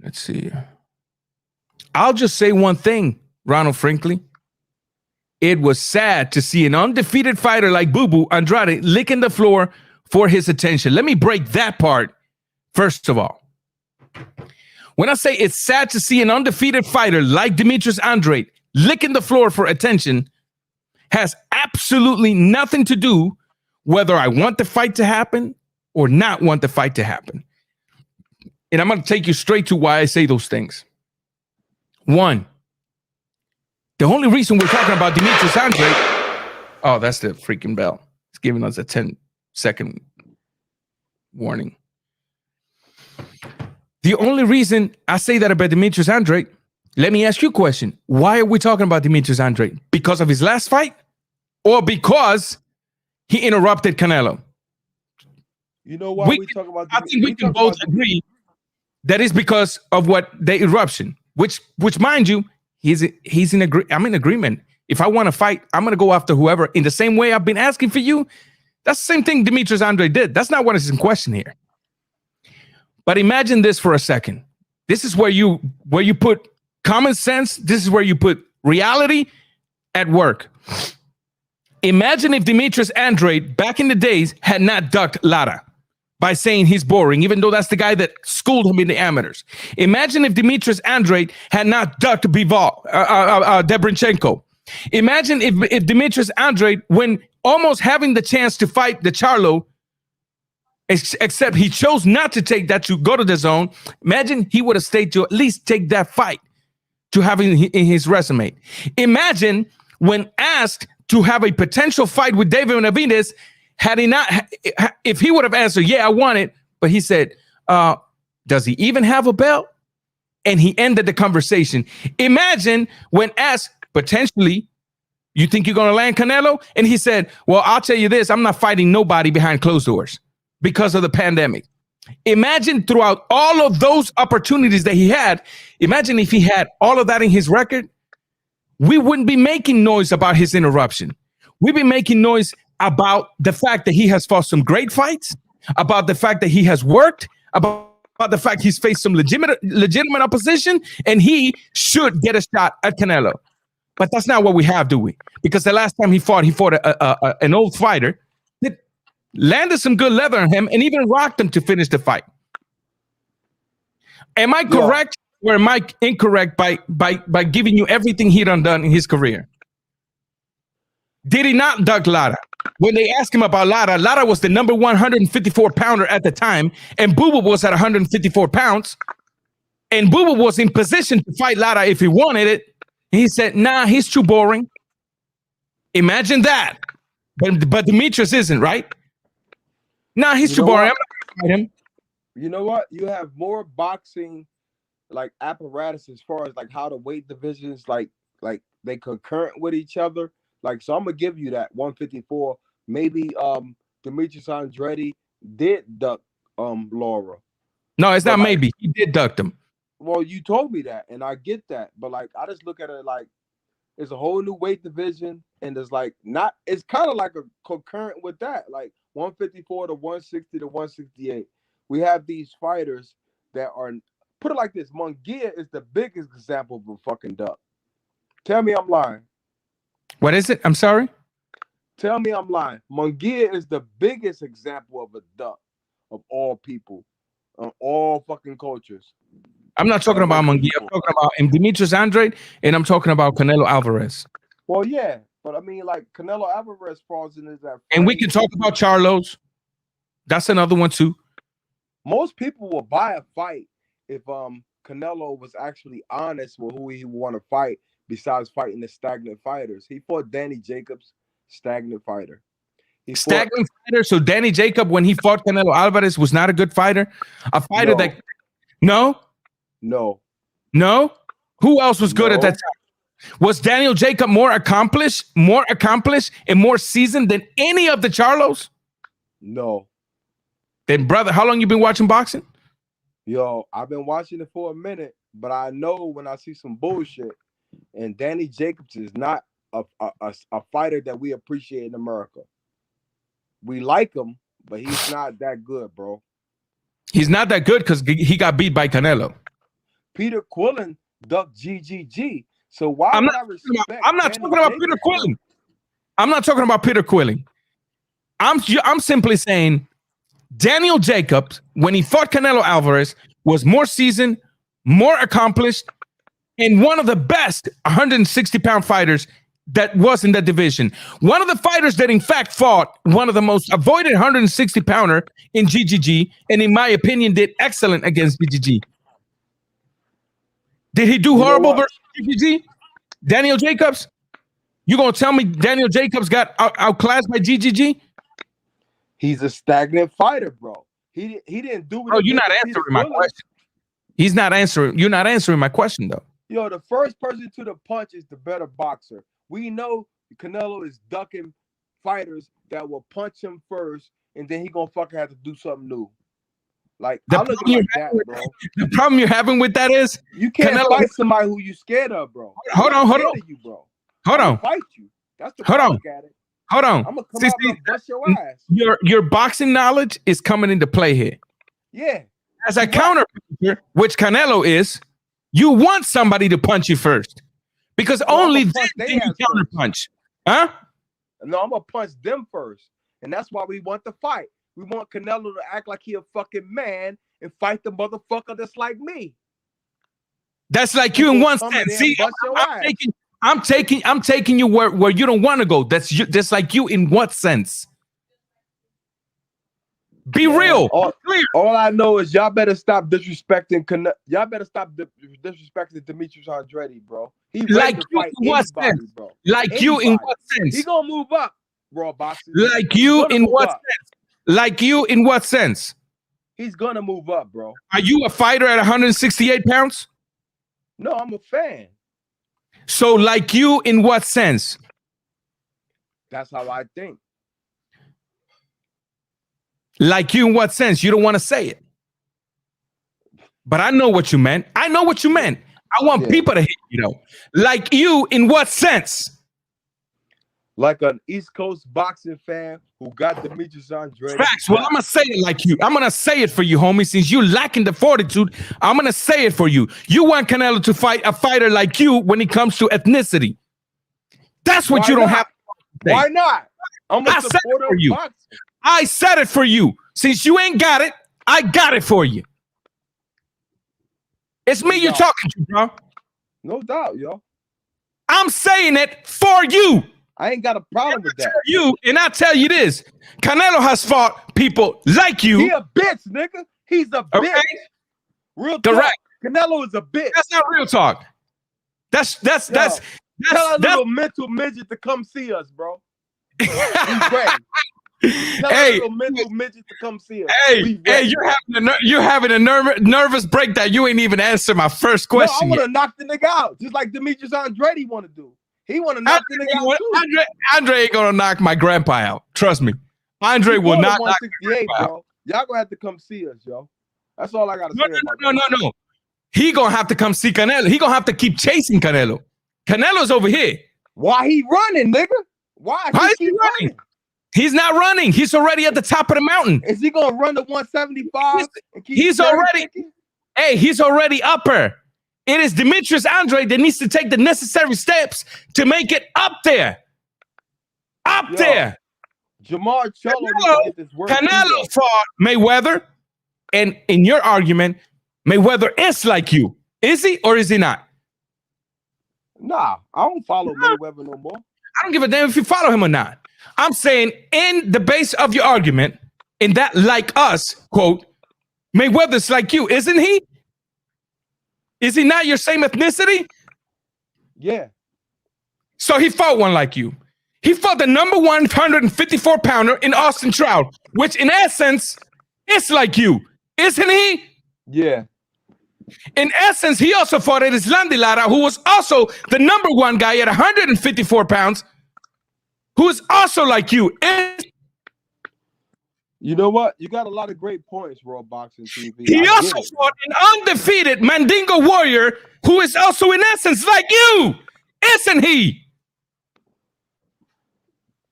Let's see. I'll just say one thing, Ronald Franklin. It was sad to see an undefeated fighter like BOO Andrade licking the floor for his attention. Let me break that part first of all. When I say it's sad to see an undefeated fighter like Demetrius Andrade licking the floor for attention, has absolutely nothing to do whether I want the fight to happen or not want the fight to happen. And I'm going to take you straight to why I say those things. One, the only reason we're talking about Demetrius Andrade, oh, that's the freaking bell. It's giving us a 10-second warning. The only reason I say that about Demetrius Andrade, let me ask you a question. Why are we talking about Demetrius Andrade? Because of his last fight or because he interrupted Canelo? You know why we talk about? I think we can both agree that is because of what the eruption, which mind you, I'm in agreement. If I want to fight, I'm going to go after whoever in the same way I've been asking for you. That's the same thing Demetrius Andrade did. That's not what is in question here. But imagine this for a second. This is where you put common sense. This is where you put reality at work. Imagine if Demetrius Andrade back in the days had not ducked Lara by saying he's boring, even though that's the guy that schooled him in the amateurs. Imagine if Demetrius Andrade had not ducked Debrinchenko. Imagine if Demetrius Andrade, when almost having the chance to fight the Charlo, except he chose not to take that to go to the zone, imagine he would have stayed to at least take that fight to have in his resume. Imagine when asked to have a potential fight with David Benavidez, if he would have answered, yeah, I want it, but he said, does he even have a belt? And he ended the conversation. Imagine when asked, potentially, you think you're going to land Canelo? And he said, well, I'll tell you this, I'm not fighting nobody behind closed doors because of the pandemic. Imagine throughout all of those opportunities that he had, imagine if he had all of that in his record, we wouldn't be making noise about his interruption. We'd be making noise about the fact that he has fought some great fights, about the fact that he has worked, about the fact he's faced some legitimate opposition, and he should get a shot at Canelo. But that's not what we have, do we? Because the last time he fought an old fighter that landed some good leather on him and even rocked him to finish the fight. Am I correct or am I incorrect by giving you everything he done in his career? Did he not duck Lara? When they asked him about Lara, Lara was the number 154 pounder at the time, and Boo was at 154 pounds. And Boo was in position to fight Lara if he wanted it. He said, nah, he's too boring. Imagine that. But Demetrius isn't, right? Nah, he's too boring. I'm not gonna fight him. You know what? You have more boxing like apparatus as far as like how the weight divisions like they concurrent with each other. Like, so I'm gonna give you that 154. Maybe Demetrius Andrade did duck Laura. No, it's But, not like, maybe. He did duck them. Well, you told me that, and I get that, but like I just look at it like it's a whole new weight division, and there's like not. It's kind of like a concurrent with that, like 154 to 160 to 168. We have these fighters that are, put it like this: Munguia is the biggest example of a fucking duck. Tell me I'm lying. What is it? I'm sorry. Tell me I'm lying. Munguia is the biggest example of a duck of all people, of all fucking cultures. I'm not talking about Munguia. I'm talking about Demetrius Andrade, and I'm talking about Canelo Alvarez. Well, yeah, but I mean, like Canelo Alvarez falls into that. And we can talk about Charlos. That's another one too. Most people will buy a fight if Canelo was actually honest with who he would want to fight, besides fighting the stagnant fighters. He fought Danny Jacobs, stagnant fighter. Stagnant fighter. So Danny Jacob, when he fought Canelo Alvarez, was not a good fighter. A fighter that no. Who else was good at that time? Was Daniel Jacob more accomplished, and more seasoned than any of the Charlos? No. Then, brother, how long you been watching boxing? Yo, I've been watching it for a minute, but I know when I see some bullshit, and Danny Jacobs is not a fighter that we appreciate in America. We like him, but he's not that good, bro. He's not that good because he got beat by Canelo. Peter Quillen ducked GGG. So why I'm would not I respect? I'm not talking about Peter Quillen. I'm not talking about Peter Quillen. I'm simply saying Daniel Jacobs, when he fought Canelo Alvarez, was more seasoned, more accomplished, and one of the best 160-pound fighters that was in that division. One of the fighters that, in fact, fought one of the most avoided 160-pounder in GGG, and in my opinion, did excellent against GGG. Did he do horrible versus GGG? Daniel Jacobs? You gonna tell me Daniel Jacobs got outclassed by GGG? He's a stagnant fighter, bro. He didn't do it. Oh, you're not answering my question. He's not answering. You're not answering my question, though. Yo, the first person to the punch is the better boxer. We know Canelo is ducking fighters that will punch him first, and then he gonna fucking have to do something new. Like, I look like that, bro. The problem you're having with that is you can't fight somebody who you scared of, bro. Hold on. You, bro. Hold on. Fight you. That's the hold on. look at it. Hold on. I'm gonna come out and bust your ass. Your boxing knowledge is coming into play here. Yeah. As a counter puncher, which Canelo is, you want somebody to punch you first. Because only then can you counter punch. Huh? No, I'm gonna punch them first. And that's why we want the fight. We want Canelo to act like he a fucking man and fight the motherfucker that's like me. That's like you in one sense. See, I'm taking you where you don't want to go. That's like you in what sense? Be real. All I know is y'all better stop disrespecting y'all better stop disrespecting Demetrius Andrade, bro. He like you in what sense? Bro. Like anybody. You in what sense? He gonna move up, RawBoxing. Like you in what sense? Like you in what sense? He's gonna move up, bro. Are you a fighter at 168 pounds? No, I'm a fan. So like you in what sense? That's how I think. Like you in what sense? You don't want to say it. But I know what you meant. I know what you meant. I want people to hear you though. Like you in what sense? Like an East Coast boxing fan who got Demetrius Andrade. Facts. Well, I'm gonna say it like you. I'm gonna say it for you, homie. Since you lacking the fortitude, I'm gonna say it for you. You want Canelo to fight a fighter like you when it comes to ethnicity. That's what you don't have. Why not? I'm a supporter of boxing. I said it for you. Since you ain't got it, I got it for you. It's me you're talking to, bro. No doubt, yo. I'm saying it for you. I ain't got a problem with that. I tell you this, Canelo has fought people like you. He a bitch, nigga. He's a bitch. Real talk. Correct. Canelo is a bitch. That's not real talk. That's Tell a little mental midget to come see us, bro. He's ready. Tell a little mental midget to come see us. Hey, you're having a nervous breakdown. You ain't even answer my first question. No, I want to knock the nigga out, just like Demetrius Andrade want to do. He want to knock the nigga out too. Andre ain't gonna knock my grandpa out. Trust me. Andre will not knock my grandpa out. Bro. Y'all gonna have to come see us, yo. That's all I gotta say. No. He gonna have to come see Canelo. He gonna have to keep chasing Canelo. Canelo's over here. Why he running, nigga? Why is he running? He's not running. He's already at the top of the mountain. Is he gonna run to 175? He's already upper. It is Demetrius Andrade that needs to take the necessary steps to make it up there. There. Jamar Canelo fought Mayweather, and in your argument, Mayweather is like you. Is he or is he not? Nah, I don't follow Mayweather no more. I don't give a damn if you follow him or not. I'm saying in the base of your argument, in that like us, quote, Mayweather's like you, isn't he? Is he not your same ethnicity? Yeah. So he fought one like you. He fought the number 154 pounder in Austin Trout, which in essence is like you, isn't he? Yeah. In essence, he also fought at Islam Lara, who was also the number one guy at 154 pounds, who is also like you. You know what? You got a lot of great points, RawBoxingTV. He also fought an undefeated Mandingo warrior who is also in essence like you, isn't he?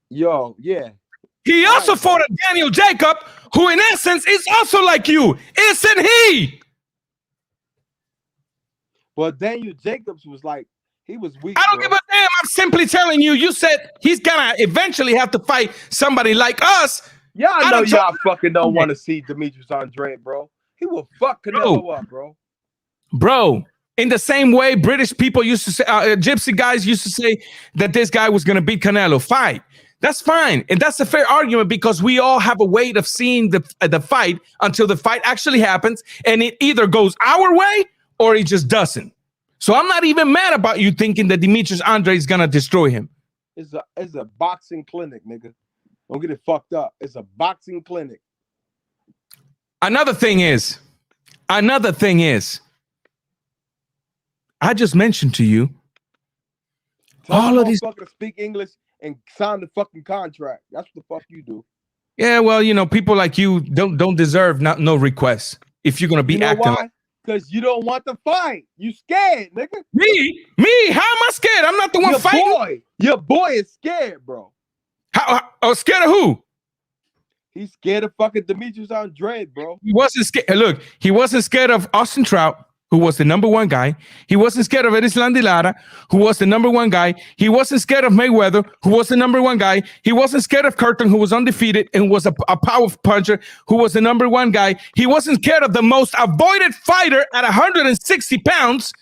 Yo, yeah. He also fought a Daniel Jacob who in essence is also like you, isn't he? But Daniel Jacobs was like, he was weak. I don't give a damn. I'm simply telling you, you said he's gonna eventually have to fight somebody like us. Y'all know y'all fucking don't want to see Demetrius Andrade, bro. He will fuck Canelo up, bro. Bro, in the same way British people used to say, gypsy guys used to say that this guy was gonna beat Canelo. Fine. That's fine. And that's a fair argument because we all have a way of seeing the fight until the fight actually happens. And it either goes our way or it just doesn't. So I'm not even mad about you thinking that Demetrius Andrade is going to destroy him. It's a boxing clinic, nigga. Don't get it fucked up. It's a boxing clinic. Another thing is, I just mentioned to you, all of these fuckers speak English and sign the fucking contract. That's what the fuck you do. Yeah, well, you know, people like you don't deserve no requests if you're gonna be acting. Why? Because you don't want to fight. You scared, nigga. Me? How am I scared? I'm not the one fighting. Your boy is scared, bro. How scared of who? He's scared of fucking Demetrius Andrade, bro. He wasn't scared. Look, he wasn't scared of Austin Trout, who was the number one guy. He wasn't scared of Erislan de Lara, who was the number one guy. He wasn't scared of Mayweather, who was the number one guy. He wasn't scared of Curtin, who was undefeated and was a power puncher, who was the number one guy. He wasn't scared of the most avoided fighter at 160 pounds,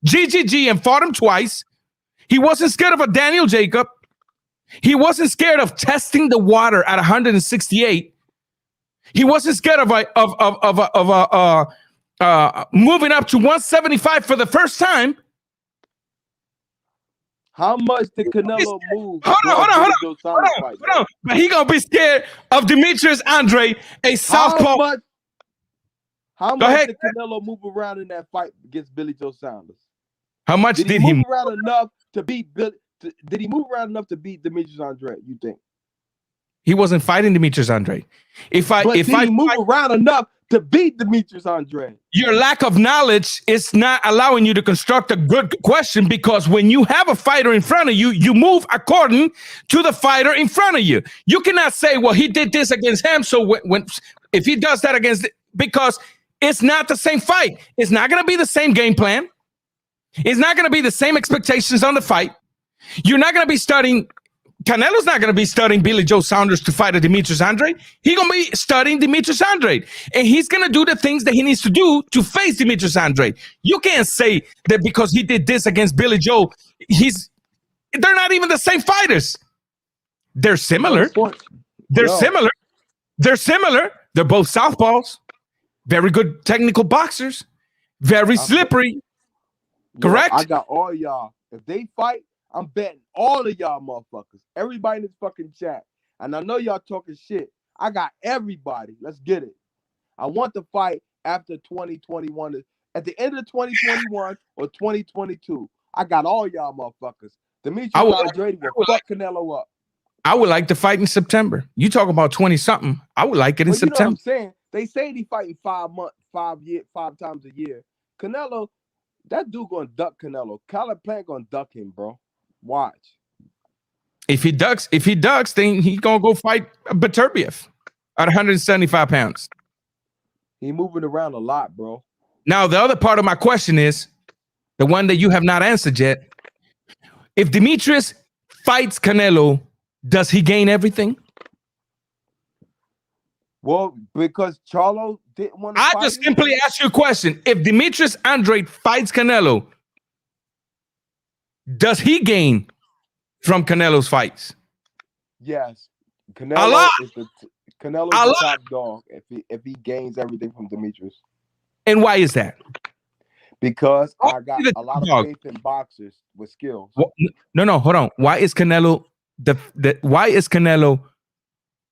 GGG, and fought him twice. He wasn't scared of a Daniel Jacob. He wasn't scared of testing the water at 168. He wasn't scared of moving up to 175 for the first time. How much did Canelo move? Hold on. But he gonna be scared of Demetrius Andrade, a southpaw. How much did Canelo move around in that fight against Billy Joe Saunders? How much did he move around enough to beat Billy? Did he move around enough to beat Demetrius Andrade? You think? He wasn't fighting Demetrius Andrade. If I move around enough to beat Demetrius Andrade. Your lack of knowledge is not allowing you to construct a good question, because when you have a fighter in front of you, you move according to the fighter in front of you. You cannot say, well, he did this against him, so if he does that against, because it's not the same fight. It's not going to be the same game plan. It's not going to be the same expectations on the fight. You're not going to be studying. Canelo's not going to be studying Billy Joe Saunders to fight a Demetrius Andrade. He's going to be studying Demetrius Andrade. And he's going to do the things that he needs to do to face Demetrius Andrade. You can't say that because he did this against Billy Joe, he's They're not even the same fighters. They're similar. They're Yo. similar. They're similar. They're both southpaws. Very good technical boxers. Very slippery. Correct? I got all y'all. If they fight, I'm betting all of y'all motherfuckers. Everybody in this fucking chat. And I know y'all talking shit. I got everybody. Let's get it. I want to fight after 2021. At the end of 2021 or 2022. I got all y'all motherfuckers. Demetrius Andrade will fuck Canelo up. I would like to fight in September. You talk about 20-something. I would like it in September. You know what I'm saying? They say he fighting 5 times a year. Canelo, that dude gonna duck Canelo. Caleb Plant gonna duck him, bro. Watch. If he ducks, then he's gonna go fight Beterbiev at 175 pounds. He moving around a lot, bro. Now, the other part of my question is the one that you have not answered yet. If Demetrius fights Canelo, does he gain everything? Well, because Charlo didn't want to I fight just him. simply ask you a question. If Demetrius Andrade fights Canelo, does he gain from Canelo's fights? Yes. A Canelo lot. is the top dog if he gains everything from Demetrius. And why is that? Because I got a lot of faith in boxers with skills. No, hold on. Why is Canelo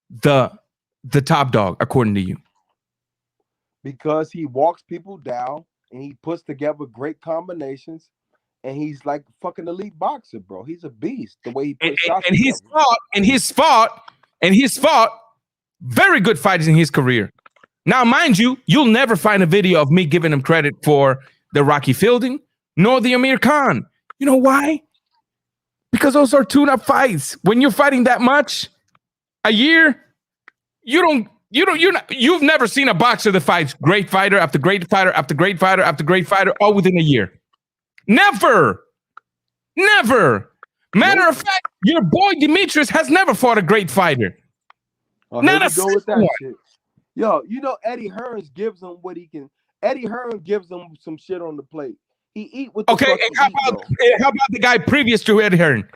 the top dog according to you? Because he walks people down and he puts together great combinations, and he's like a fucking elite boxer, bro. He's a beast. The way he puts shots and he's fought very good fights in his career. Now, mind you, you'll never find a video of me giving him credit for the Rocky Fielding nor the Amir Khan. You know why? Because those are tune-up fights. When you're fighting that much a year, you've never seen a boxer that fights great fighter after great fighter after great fighter after great fighter all within a year. Never. Matter of fact, your boy Demetrius has never fought a great fighter. Not a single one. Shit. Yo, you know Eddie Hearns gives him what he can. Eddie Hearns gives him some shit on the plate. He eat with the and how about the guy previous to Eddie Hearn?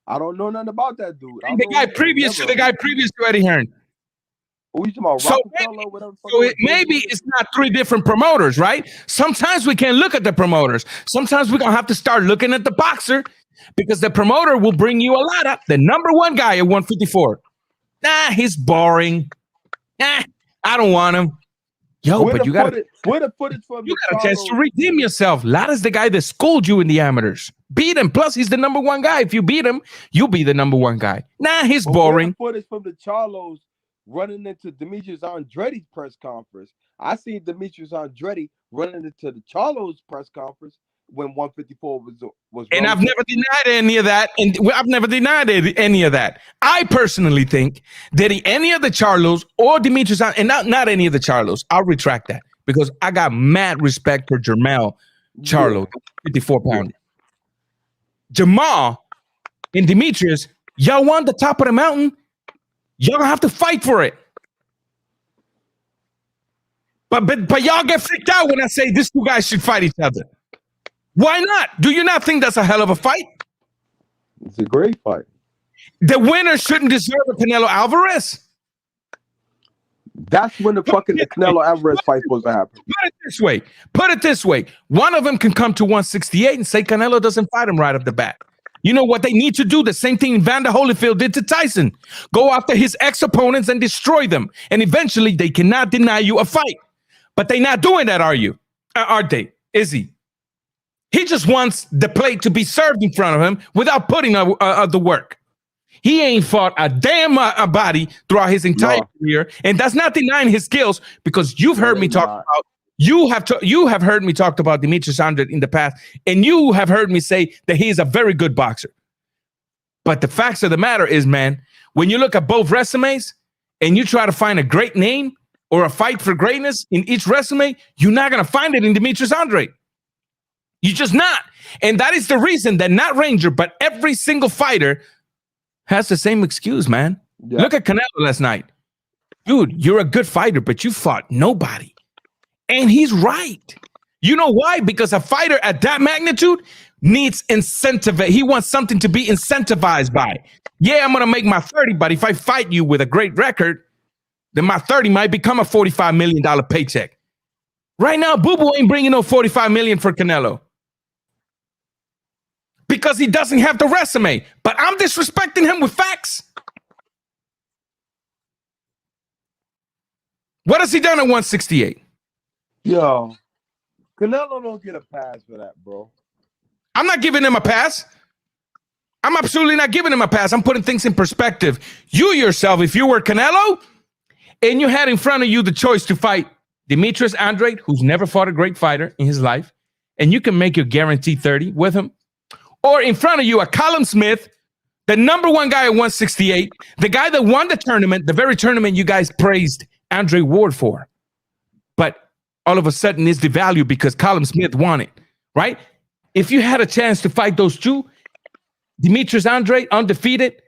I don't know nothing about that dude. The guy previous to Eddie Hearn. What are you talking about? Maybe it's not 3 different promoters, right? Sometimes we can't look at the promoters. Sometimes we're going to have to start looking at the boxer, because the promoter will bring you a lot of the number 1 guy at 154. Nah, he's boring. Nah, I don't want him. Yo, but you got a chance to redeem yourself. Lada's the guy that schooled you in the amateurs. Beat him. Plus, he's the number 1 guy. If you beat him, you'll be the number 1 guy. Nah, he's boring. Footage from the Charlos running into Demetrius Andrade's press conference. I seen Demetrius Andrade running into the Charlos press conference when 154 was. And I've never denied any of that. And I've never denied any of that. I personally think that any of the Charlos or Demetrius, and not any of the Charlos, I'll retract that, because I got mad respect for Jermell Charlo, 54-pounder. Jamal and Demetrius, y'all want the top of the mountain. Y'all gonna have to fight for it. But y'all get freaked out when I say these 2 guys should fight each other. Why not? Do you not think that's a hell of a fight? It's a great fight. The winner shouldn't deserve a Canelo Alvarez. That's when the Canelo Alvarez fight's supposed to happen. Put it this way. One of them can come to 168 and say Canelo doesn't fight him right off the bat. You know what they need to do? The same thing Evander Holyfield did to Tyson. Go after his ex-opponents and destroy them. And eventually they cannot deny you a fight. But they're not doing that, are you? Are they? Is he? He just wants the plate to be served in front of him without putting the work. He ain't fought a damn body throughout his entire career. And that's not denying his skills, because you've heard me talk about You have heard me talk about Demetrius Andrade in the past, and you have heard me say that he is a very good boxer. But the facts of the matter is, man, when you look at both resumes and you try to find a great name or a fight for greatness in each resume, you're not going to find it in Demetrius Andrade. You're just not. And that is the reason that not Ranger, but every single fighter has the same excuse, man. Yeah. Look at Canelo last night. Dude, you're a good fighter, but you fought nobody. And he's right. You know why? Because a fighter at that magnitude needs incentive. He wants something to be incentivized by. Yeah, I'm going to make my 30, but if I fight you with a great record, then my 30 might become a $45 million paycheck. Right now, BOO ain't bringing no $45 million for Canelo because he doesn't have the resume. But I'm disrespecting him with facts. What has he done at 168? Yo, Canelo don't get a pass for that, bro. I'm not giving him a pass. I'm absolutely not giving him a pass. I'm putting things in perspective. You yourself, if you were Canelo and you had in front of you the choice to fight Demetrius Andrade, who's never fought a great fighter in his life, and you can make your guaranteed 30 with him, or in front of you a Callum Smith, the number one guy at 168, the guy that won the tournament, the very tournament you guys praised Andre Ward for, but all of a sudden is devalued because Callum Smith won it, right? If you had a chance to fight those two, Demetrius Andrade, undefeated,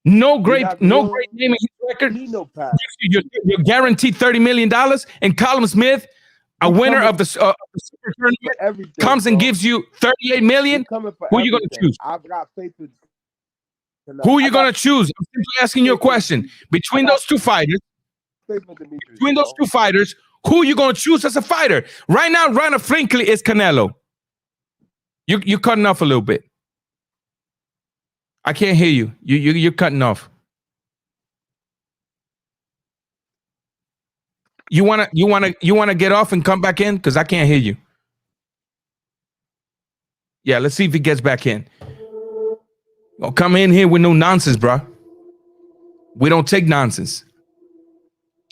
no great name in his record, you're guaranteed $30 million, and Callum Smith, a winner of the super tournament, comes and gives you $38 million. Who are you going to choose? I've got faith in Who are you going to choose? I'm simply asking you a question. Between those two fighters, who are you going to choose as a fighter? Right now, Rana Franklin is Canelo. You're cutting off a little bit. I can't hear you. You're cutting off. You wanna get off and come back in? Because I can't hear you. Yeah, let's see if he gets back in. Don't come in here with no nonsense, bro. We don't take nonsense.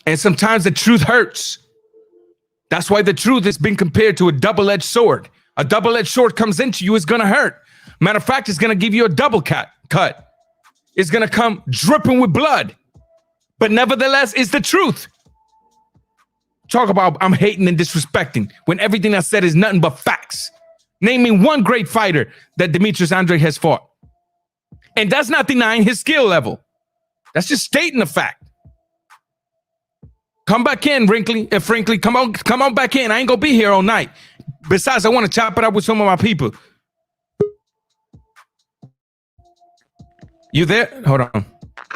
And sometimes the truth hurts. That's why the truth has been compared to a double-edged sword. A double-edged sword comes into you, it's gonna hurt. Matter of fact, it's gonna give you a double cut. It's gonna come dripping with blood. But nevertheless, it's the truth. Talk about I'm hating and disrespecting when everything I said is nothing but facts. Name me one great fighter that Demetrius Andrade has fought. And that's not denying his skill level. That's just stating the fact. Come back in, Franklin. Come on back in. I ain't gonna be here all night. Besides, I want to chop it up with some of my people. You there? Hold on.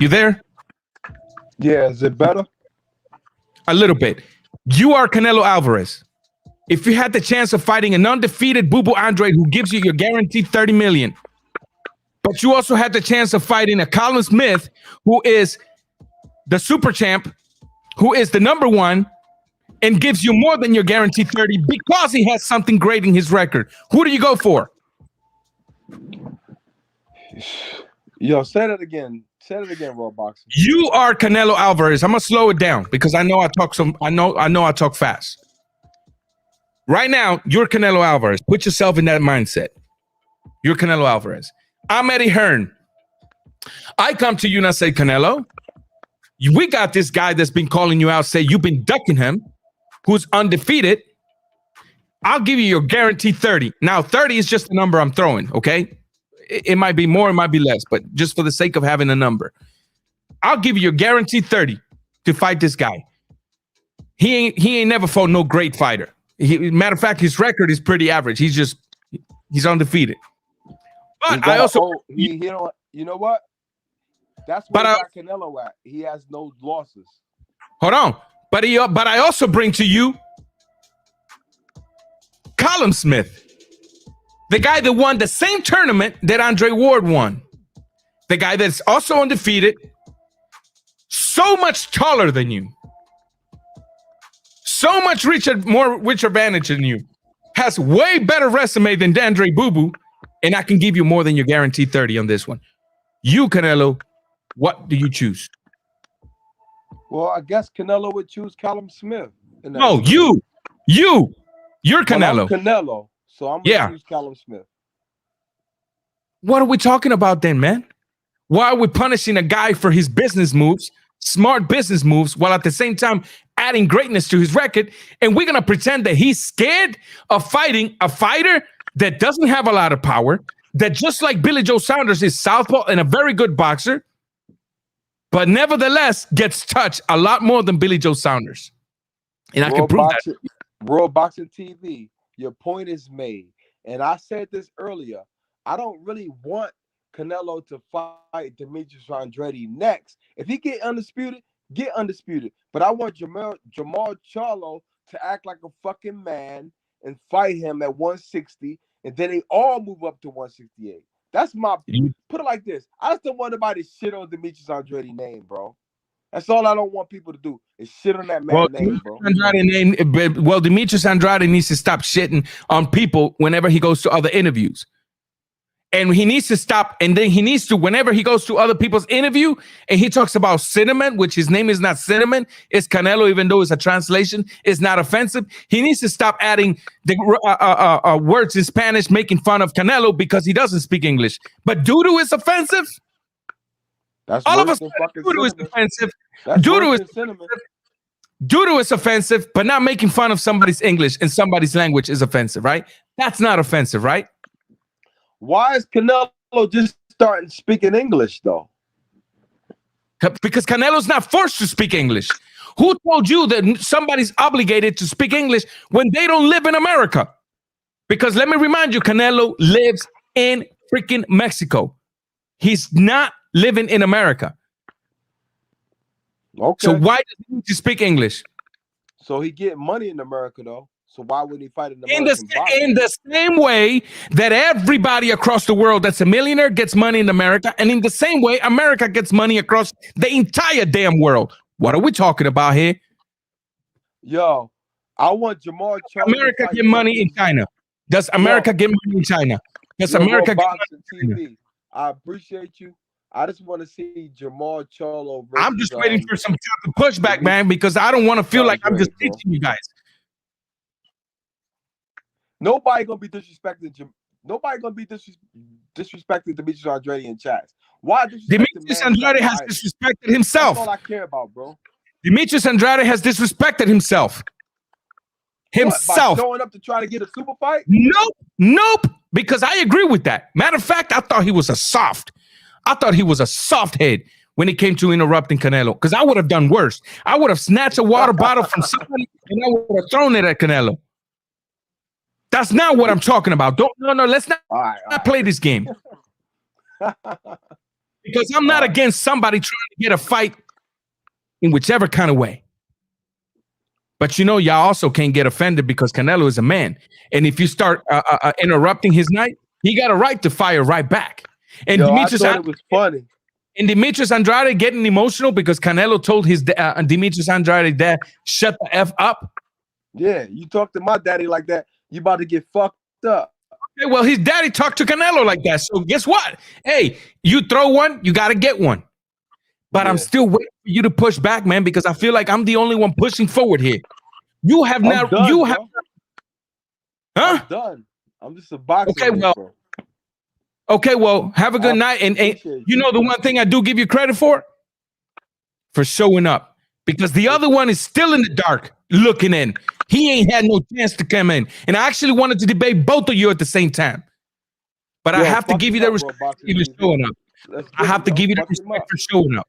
You there? Yeah, is it better? A little bit. You are Canelo Alvarez. If you had the chance of fighting an undefeated BOO Andrade who gives you your guaranteed $30 million, but you also had the chance of fighting a Callum Smith who is the super champ, who is the number one, and gives you more than your guaranteed 30 because he has something great in his record. Who do you go for? Yo, say that again. Say it again, RawBoxing. You are Canelo Alvarez. I'm gonna slow it down because I know I talk fast. Right now, you're Canelo Alvarez. Put yourself in that mindset. You're Canelo Alvarez. I'm Eddie Hearn. I come to you and I say, Canelo, we got this guy that's been calling you out, say you've been ducking him, who's undefeated. I'll give you your guaranteed 30. Now, 30 is just the number I'm throwing, okay? It might be more, it might be less, but just for the sake of having a number, I'll give you your guaranteed 30 to fight this guy. He ain't never fought no great fighter. Matter of fact, his record is pretty average. He's undefeated. But I also, you know what? That's where got Canelo at. He has no losses. Hold on, but I also bring to you Callum Smith. The guy that won the same tournament that Andre Ward won. The guy that's also undefeated, so much taller than you, so much more rich advantage than you, has way better resume than Andre BOO, and I can give you more than your guaranteed 30 on this one. You, Canelo, what do you choose? Well, I guess Canelo would choose Callum Smith. No, you're Canelo. I'm Canelo. So I'm going to use Callum Smith. What are we talking about then, man? Why are we punishing a guy for his business moves, smart business moves, while at the same time adding greatness to his record? And we're going to pretend that he's scared of fighting a fighter that doesn't have a lot of power, that just like Billy Joe Saunders is southpaw and a very good boxer, but nevertheless gets touched a lot more than Billy Joe Saunders. And I can prove that. RawBoxingTV. Your point is made. And I said this earlier. I don't really want Canelo to fight Demetrius Andrade next. If he get undisputed, get undisputed. But I want Jamal Charlo to act like a fucking man and fight him at 160, and then they all move up to 168. That's my put it like this. I just don't want nobody to shit on Demetrius Andrade name, bro. That's all I don't want people to do is shit on that man's name, bro. Demetrius Andrade needs to stop shitting on people whenever he goes to other interviews. And he needs to stop, and then he needs to, whenever he goes to other people's interview and he talks about cinnamon, which his name is not cinnamon, it's Canelo, even though it's a translation, it's not offensive. He needs to stop adding the words in Spanish making fun of Canelo because he doesn't speak English. But doo-doo is offensive. That's all of worse us. than fucking Doo-doo is cinnamon. offensive. That's Doo-doo worse is than cinnamon. Doo-doo is offensive, but not making fun of somebody's English and somebody's language is offensive, right? That's not offensive, right? Why is Canelo just starting speaking English, though? Because Canelo's not forced to speak English. Who told you that somebody's obligated to speak English when they don't live in America? Because let me remind you, Canelo lives in freaking Mexico. He's not living in America. Okay. So why does he need to speak English? So he get money in America, though. So why wouldn't he fight in In American boxing? the same way that everybody across the world that's a millionaire gets money in America, and in the same way America gets money across the entire damn world. What are we talking about here? Yo, I want Jamal Charlo. America get money in China. Does America get money in China? Does America get money in China? TV. I appreciate you. I just want to see Jamal Charlo. I'm just waiting for some type of pushback, man, because I don't want to feel like I'm just teaching you guys. Nobody gonna be disrespecting. Nobody gonna be disrespecting Demetrius Andrade in chats. Why? Demetrius Andrade has disrespected himself. That's all I care about, bro. Demetrius Andrade has disrespected himself. By showing up to try to get a super fight? Nope. Because I agree with that. Matter of fact, I thought he was a soft. I thought he was a soft head when it came to interrupting Canelo. Because I would have done worse. I would have snatched a water bottle from somebody and I would have thrown it at Canelo. That's not what I'm talking about. Let's not play this game. Because I'm not against somebody trying to get a fight in whichever kind of way. But y'all also can't get offended because Canelo is a man. And if you start interrupting his night, he got a right to fire right back. And Demetrius, I thought it was funny. And Demetrius Andrade getting emotional because Canelo told his Demetrius Andrade dad, shut the F up. Yeah, you talk to my daddy like that, you about to get fucked up. Okay, well, his daddy talked to Canelo like that. So guess what? Hey, you throw one, you got to get one. But I'm still waiting for you to push back, man, because I feel like I'm the only one pushing forward here. You have not. Done, you bro. have. Huh? I'm done. I'm just a boxer. Okay, well, have a good night. And you know the one thing I do give you credit for showing up, because the other one is still in the dark looking in. He ain't had no chance to come in. And I actually wanted to debate both of you at the same time. But I have to give you the respect for even showing up. I have to give you the respect for showing up.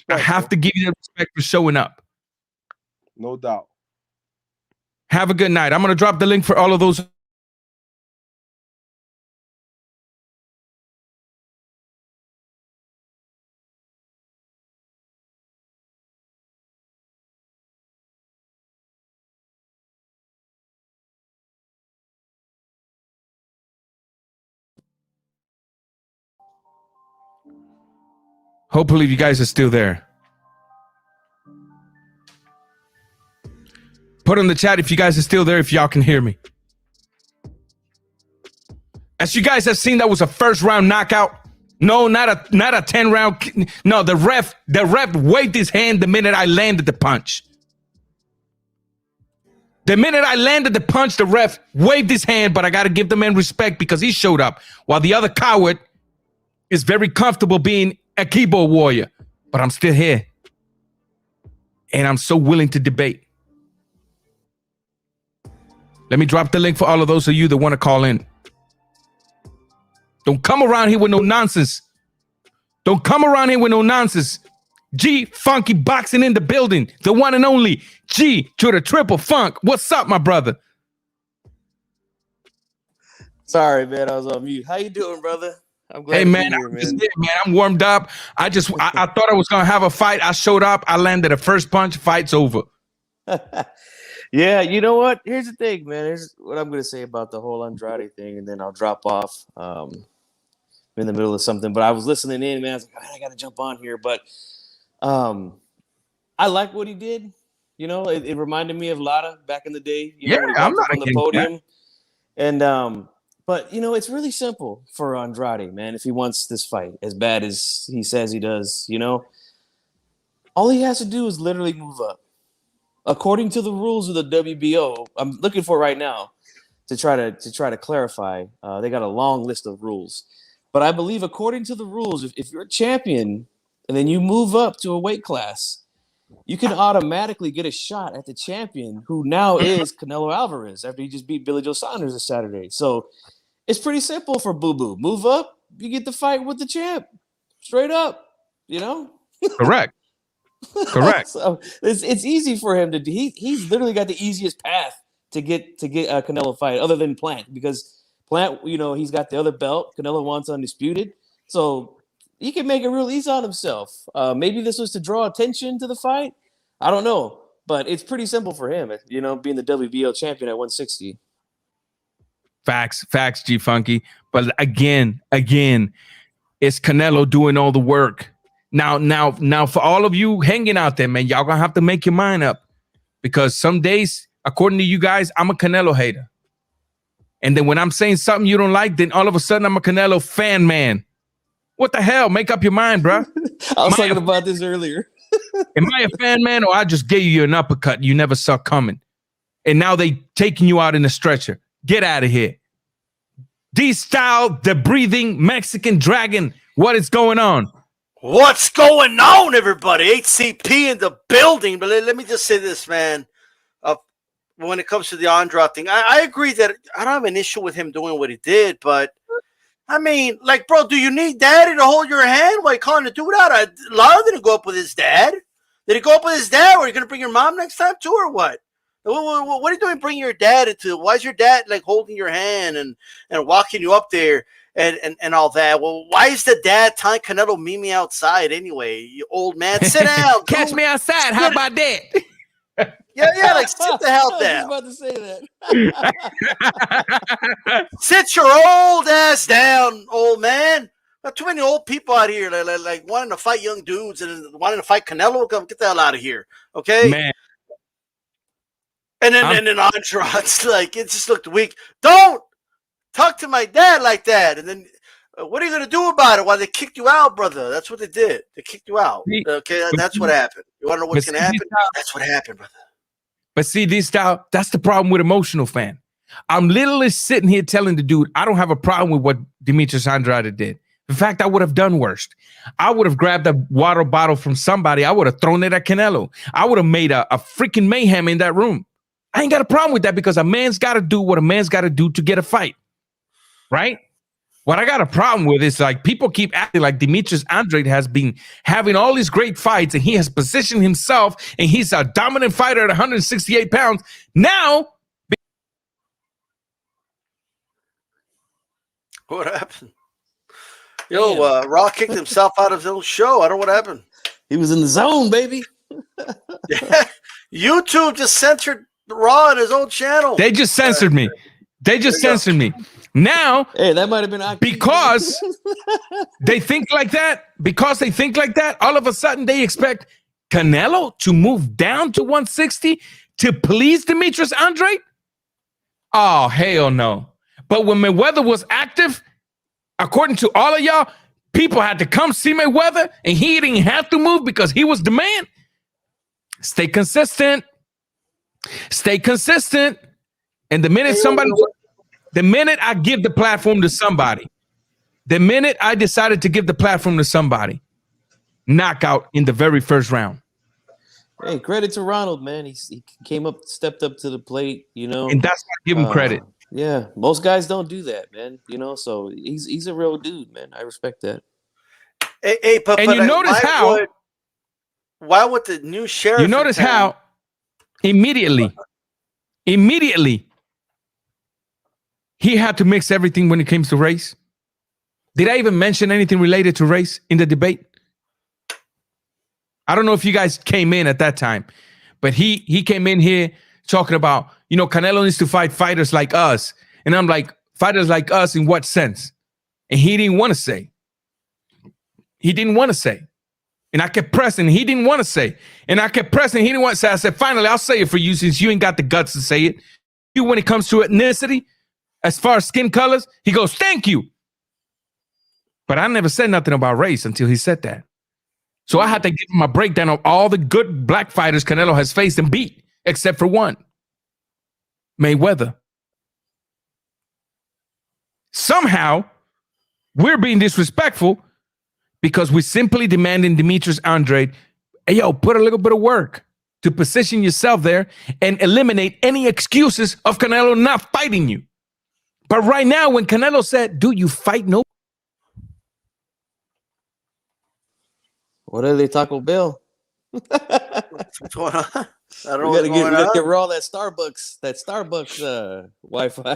I have to give you the respect for showing up. No doubt. Have a good night. I'm going to drop the link for all of those. Hopefully you guys are still there. Put in the chat if you guys are still there, if y'all can hear me. As you guys have seen, that was a first round knockout. No, not a 10 round. No, the ref waved his hand the minute I landed the punch. The minute I landed the punch, the ref waved his hand, but I got to give the man respect because he showed up, while the other coward is very comfortable being a keyboard warrior. But I'm still here. And I'm so willing to debate. Let me drop the link for all of those of you that want to call in. Don't come around here with no nonsense. Don't come around here with no nonsense. G Funky Boxing in the building. The one and only G to the triple funk. What's up, my brother? Sorry, man. I was on mute. How you doing, brother? I'm glad Hey to man, be here, man. I'm warmed up. I thought I was gonna have a fight. I showed up. I landed a first punch. Fight's over. Yeah, you know what? Here's the thing, man. Here's what I'm gonna say about the whole Andrade thing, and then I'll drop off. In the middle of something, but I was listening in, man. I was like, I gotta jump on here, but I like what he did. You know, it reminded me of Lada back in the day. You know, when he I'm walked not up on the against that. podium, and but you know, it's really simple for Andrade, man. If he wants this fight as bad as he says he does, you know, all he has to do is literally move up. According to the rules of the WBO, I'm looking for right now to try to clarify. They got a long list of rules, but I believe according to the rules, if you're a champion and then you move up to a weight class, you can automatically get a shot at the champion, who now is Canelo Alvarez after he just beat Billy Joe Saunders this Saturday. So it's pretty simple for Boo Boo. Move up, you get the fight with the champ, straight up. You know. Correct. Correct. So it's easy for him to do. He's literally got the easiest path to get a Canelo fight, other than Plant, because Plant, you know, he's got the other belt. Canelo wants undisputed, so he can make it real easy on himself. Maybe this was to draw attention to the fight. I don't know, but it's pretty simple for him. You know, being the WBO champion at 160. Facts, G Funky. But again, it's Canelo doing all the work. Now, for all of you hanging out there, man, y'all gonna have to make your mind up, because some days, according to you guys, I'm a Canelo hater. And then when I'm saying something you don't like, then all of a sudden I'm a Canelo fan, man. What the hell? Make up your mind, bro. I was talking about this earlier. Am I a fan, man, or I just gave you an uppercut you never saw coming? And now they taking you out in a stretcher. Get out of here. D-Style, the breathing Mexican dragon. What is going on? What's going on, everybody? HCP in the building. But let me just say this, man. When it comes to the Andrade thing, I agree that I don't have an issue with him doing what he did, but I mean, like, bro, do you need daddy to hold your hand while you're calling the dude out? Lara didn't go up with his dad. Did he go up with his dad? Or are you going to bring your mom next time too, or what? What are you doing bringing your dad into? Why is your dad, like, holding your hand and walking you up there and all that? Well, why is the dad telling Canelo, meet me outside anyway? You old man, sit down. Catch me outside. How about that? Yeah, like, sit the hell down. I was just about to say that. Sit your old ass down, old man. Got too many old people out here like wanting to fight young dudes and wanting to fight Canelo. Come get the hell out of here, okay? Man. And then Andrade's like, it just looked weak. Don't talk to my dad like that. And then what are you gonna do about it? Why they kicked you out, brother? That's what they did. They kicked you out. Okay, that's what happened. You want to know what's gonna happen? That's what happened, brother. But see, D-Style, that's the problem with emotional fan. I'm literally sitting here telling the dude, I don't have a problem with what Demetrius Andrade did. In fact, I would have done worse. I would have grabbed a water bottle from somebody. I would have thrown it at Canelo. I would have made a freaking mayhem in that room. I ain't got a problem with that, because a man's got to do what a man's got to do to get a fight. Right? What I got a problem with is, like, people keep acting like Demetrius Andrade has been having all these great fights and he has positioned himself and he's a dominant fighter at 168 pounds. Now, What happened? Yo, Raw kicked himself out of his own show. I don't know what happened. He was in the zone, baby. Yeah. YouTube just censored Raw on his own channel. they just censored me. They just censored me. Now, Hey, that might have been because they think like that, all of a sudden they expect Canelo to move down to 160 to please Demetrius Andrade? Oh, hell no. But when Mayweather was active, according to all of y'all, people had to come see Mayweather and he didn't have to move because he was the man. Stay consistent. Stay consistent. And the minute I give the platform to somebody, the minute I decided to give the platform to somebody, knockout in the very first round. Hey, credit to Ronald, man. He came up, stepped up to the plate, you know. And that's why I give him credit. Yeah, most guys don't do that, man. You know, so he's a real dude, man. I respect that. But you notice how why would the new sheriff? You notice how immediately he had to mix everything when it came to race? Did I even mention anything related to race in the debate? I don't know if you guys came in at that time, but he came in here talking about, Canelo needs to fight fighters like us. And I'm like, fighters like us in what sense? And he didn't want to say. He didn't want to say. And I kept pressing. He didn't want to say. And I kept pressing. He didn't want to say. I said, finally, I'll say it for you since you ain't got the guts to say it. You, when it comes to ethnicity, as far as skin colors, he goes, thank you. But I never said nothing about race until he said that. So I had to give him a breakdown of all the good black fighters Canelo has faced and beat, except for one, Mayweather. Somehow, we're being disrespectful because we're simply demanding Demetrius Andrade, hey, yo, put a little bit of work to position yourself there and eliminate any excuses of Canelo not fighting you. But right now, when Canelo said, do you fight no? What are they, Taco Bell? What's going on? I don't know We what's gotta going on. get raw that Starbucks Wi-Fi.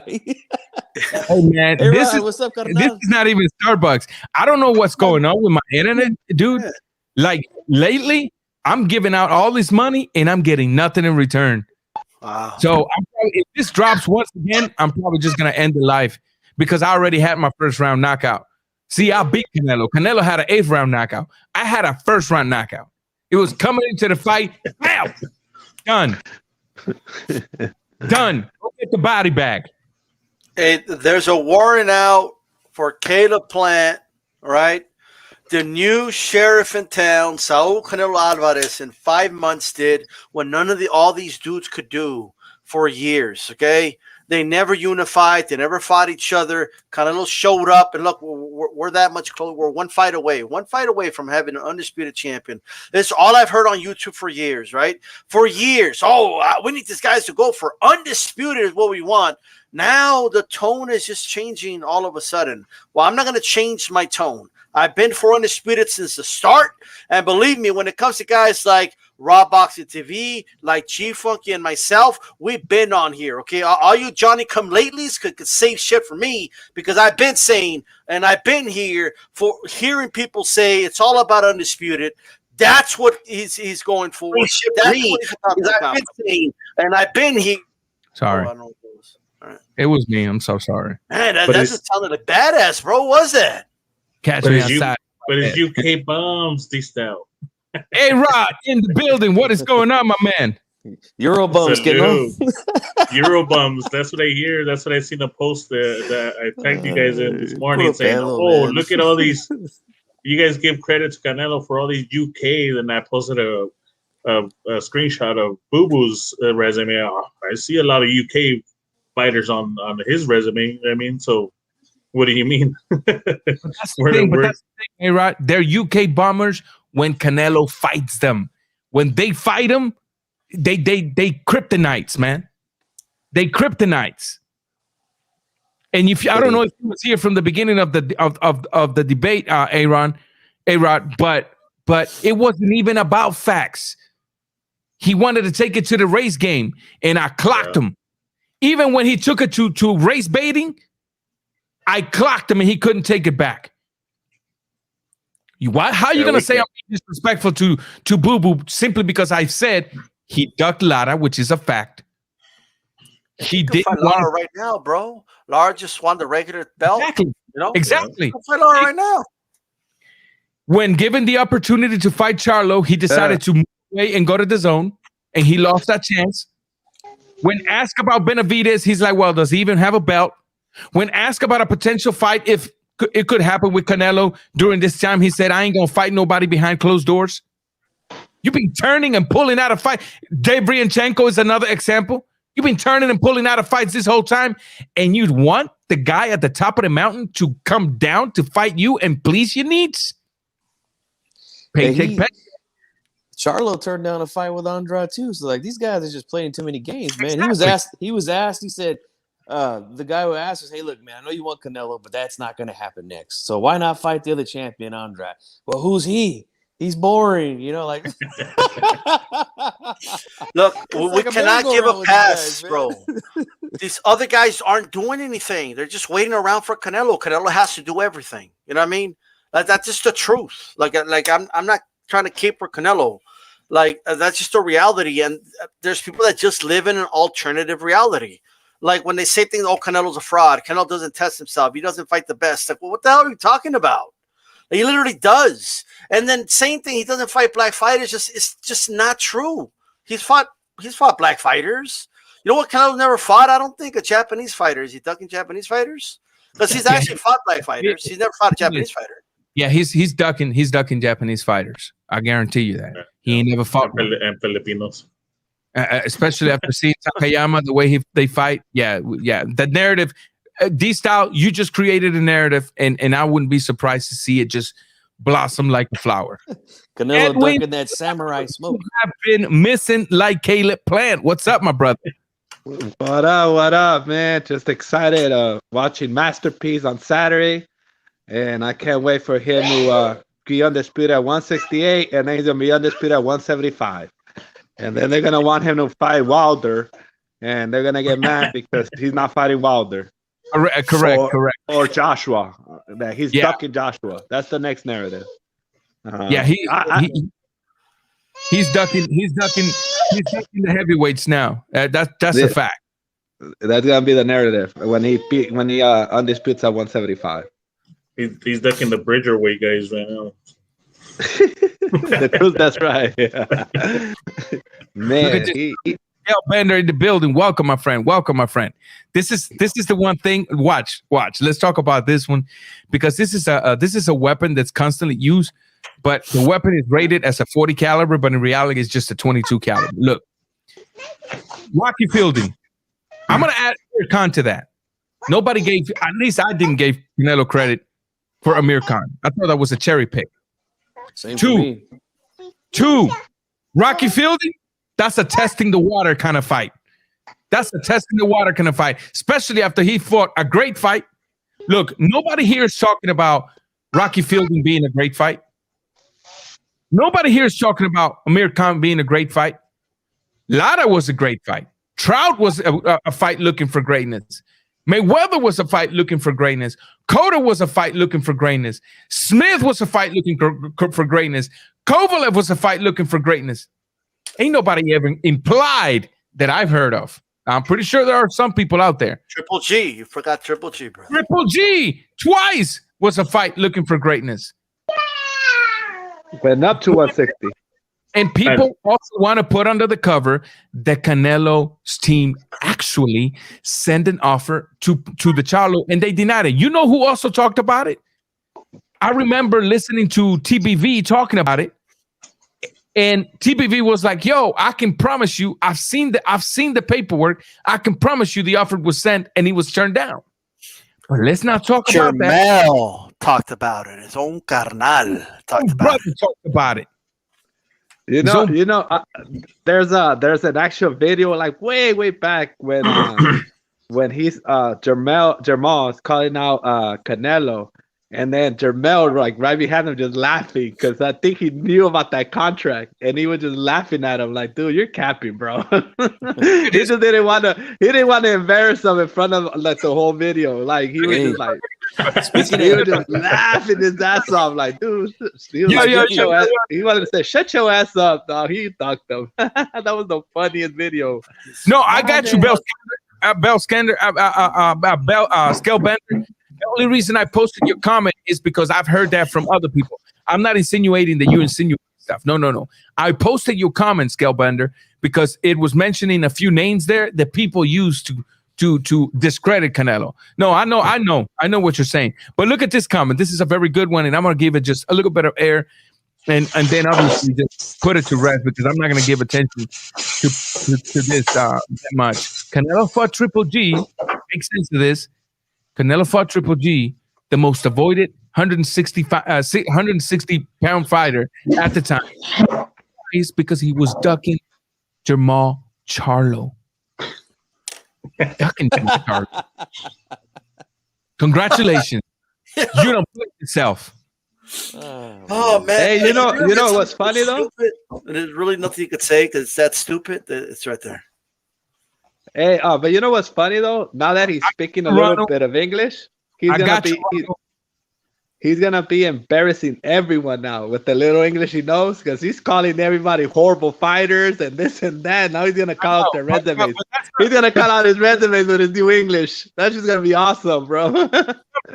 Hey man, Hey, this Ryan, is what's up, this Carnal? is not even Starbucks. I don't know what's going on with my internet, dude. Yeah. Like lately, I'm giving out all this money and I'm getting nothing in return. Wow. So if this drops once again, I'm probably just gonna end the live because I already had my first round knockout. See, I beat Canelo. Canelo had an 8th round knockout. I had a first round knockout. It was coming into the fight. Bam! Done. Done. Go get the body bag. There's a warrant out for Caleb Plant, right? The new sheriff in town, Saul Canelo Alvarez, in 5 months did what none of all these dudes could do for years. Okay, they never unified. They never fought each other. Canelo showed up, and look, we're that much closer. We're one fight away from having an undisputed champion. It's all I've heard on YouTube for years, right? For years. Oh, we need these guys to go for undisputed is what we want. Now the tone is just changing all of a sudden. Well, I'm not going to change my tone. I've been for undisputed since the start. And believe me, when it comes to guys like RawBoxingTV, like G-Funky and myself, we've been on here, okay? All you Johnny-come-latelys could save shit for me because I've been saying, and I've been here for hearing people say it's all about undisputed. That's what he's going for. That's what he's I've been saying, and I've been here. Sorry. Oh, I know what it was. All right. It was me. I'm so sorry. Man, that just sounded like badass, bro. What was that? Catch But me it's outside. But it's UK bombs this style. Hey, Rod, in the building. What is going on, my man? Eurobums getting on. Eurobums. That's what I hear. That's what I seen a post that I tagged you guys in this morning saying, man. look at all these. You guys give credit to Canelo for all these UK. Then I posted a screenshot of Boo Boo's resume. I see a lot of UK fighters on his resume. I mean, so what do you mean? That's the thing, hey, Rod, they're UK bombers when Canelo fights them. When they fight him, they kryptonites, man. They kryptonites. And if I don't know if you was here from the beginning of the debate, A-Rod, but it wasn't even about facts. He wanted to take it to the race game, and I clocked him. Even when he took it to race baiting, I clocked him and he couldn't take it back. How are you gonna say I'm disrespectful to Boo Boo simply because I said he ducked Lara, which is a fact. He didn't fight Lara right now, bro. Lara just won the regular belt. Exactly. You know? Exactly. Fight Lara right now. When given the opportunity to fight Charlo, he decided to move away and go to the zone, and he lost that chance. When asked about Benavidez, he's like, well, does he even have a belt? When asked about a potential fight, if it could happen with Canelo during this time, he said, I ain't going to fight nobody behind closed doors. You've been turning and pulling out of fight. Dave Brianchenko is another example. You've been turning and pulling out of fights this whole time, and you'd want the guy at the top of the mountain to come down to fight you and please your needs? Pay. Charlo turned down a fight with Andrade too. So like these guys are just playing too many games, man. Exactly. He was asked, he said, the guy who asked us, hey, look, man, I know you want Canelo, but that's not going to happen next. So why not fight the other champion, Andrade? Well, who's he? He's boring, you know, like Look, It's we like a cannot give a merry-go-round with these pass, guys, man. bro. These other guys aren't doing anything. They're just waiting around for Canelo. Canelo has to do everything. You know what I mean? That's just the truth. Like I'm not trying to caper Canelo. Like that's just the reality. And there's people that just live in an alternative reality. Like when they say things, oh, Canelo's a fraud. Canelo doesn't test himself. He doesn't fight the best. Like, well, what the hell are you talking about? He literally does. And then same thing, he doesn't fight black fighters. It's just not true. He's fought black fighters. You know what? Canelo never fought, I don't think, a Japanese fighter. Is he ducking Japanese fighters? Because he's actually fought black fighters. He's never fought a Japanese fighter. Yeah, he's ducking Japanese fighters. I guarantee you that. He ain't never fought and Filipinos. Especially after seeing Takayama, the way they fight. Yeah. The narrative, D-Style, you just created a narrative, and I wouldn't be surprised to see it just blossom like a flower. Canelo Edwin, ducking that samurai smoke. I've been missing like Caleb Plant. What's up, my brother? What up, man? Just excited watching Masterpiece on Saturday. And I can't wait for him to be undisputed at 168, and then he's going to be undisputed at 175. And then they're going to want him to fight Wilder, and they're going to get mad because he's not fighting Wilder. Correct. Or Joshua. That he's ducking Joshua. That's the next narrative. He's ducking the heavyweights now. That's a fact. That's gonna be the narrative when he undisputes at 175. He's ducking the Bridger weight guys right now. The truth, that's right. Yeah. Man, Scale Bender in the building. Welcome, my friend. This is the one thing. Watch. Let's talk about this one because this is a weapon that's constantly used, but the weapon is rated as a 40 caliber, but in reality, it's just a 22 caliber. Look, Rocky Fielding. I'm gonna add Amir Khan to that. Nobody gave, at least I didn't give Canelo credit for Amir Khan. I thought that was a cherry pick. Same for me. Two, Rocky Fielding. That's a testing the water kind of fight. Especially after he fought a great fight. Look, nobody here is talking about Rocky Fielding being a great fight. Nobody here is talking about Amir Khan being a great fight. Lara was a great fight. Trout was a fight looking for greatness. Mayweather was a fight looking for greatness. Cotto was a fight looking for greatness. Smith was a fight looking for greatness. Kovalev was a fight looking for greatness. Ain't nobody ever implied that I've heard of. I'm pretty sure there are some people out there. Triple G. You forgot Triple G, bro. Triple G twice was a fight looking for greatness. Went up to 160. And people also want to put under the cover that Canelo's team actually sent an offer to the Charlo, and they denied it. You know who also talked about it? I remember listening to TBV talking about it, and TBV was like, "Yo, I can promise you, I've seen the paperwork. I can promise you, the offer was sent, and he was turned down." But let's not talk about that. Jermel talked about it. His own carnal talked about it. Talked about it. There's an actual video like way back when he's Jermel is calling out Canelo, and then Jermel like right behind him just laughing because I think he knew about that contract, and he was just laughing at him like, "Dude, you're capping, bro." He just didn't want to embarrass him in front of like the whole video. Like he was just like. He was just laughing his ass off, like, dude. He wanted to say, "Shut your ass up, dog." He ducked him. That was the funniest video. No, I got you, Scale Bender. The only reason I posted your comment is because I've heard that from other people. I'm not insinuating that you insinuate stuff. No. I posted your comment, Scale Bender, because it was mentioning a few names there that people used to discredit Canelo. No, I know what you're saying. But look at this comment. This is a very good one, and I'm gonna give it just a little bit of air, and then obviously just put it to rest because I'm not gonna give attention to this that much. Canelo fought Triple G. Makes sense to this. Canelo fought Triple G, the most avoided 160 pound fighter at the time. It's because he was ducking Jermall Charlo. Congratulations. You don't play yourself. Oh man! Hey, you know what's It's funny though? stupid, and there's really nothing you could say because it's that stupid. That it's right there. Hey, but you know what's funny though? Now that he's speaking a little Ronald, bit of English, he's I gonna got be you. Ronald. he's gonna be embarrassing everyone now with the little English he knows because he's calling everybody horrible fighters and this and that. Now he's gonna call out their resumes. He's gonna call out his resumes with his new English. That's just gonna be awesome, bro.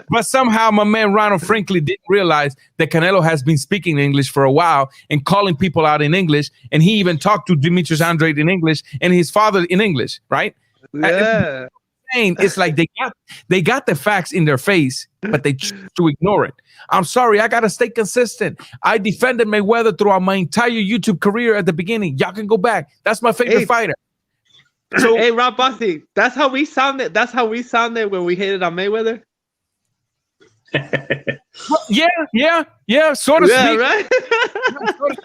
But somehow my man Ronald Franklin didn't realize that Canelo has been speaking English for a while and calling people out in English. And he even talked to Demetrius Andrade in English and his father in English, right? Yeah. It's like they got the facts in their face, but they choose to ignore it. I'm sorry, I gotta stay consistent. I defended Mayweather throughout my entire YouTube career at the beginning. Y'all can go back. That's my favorite fighter. So, Hey, Rob Bossy, that's how we sounded. That's how we sounded when we hated on Mayweather. yeah, sort of. Yeah, speak. right.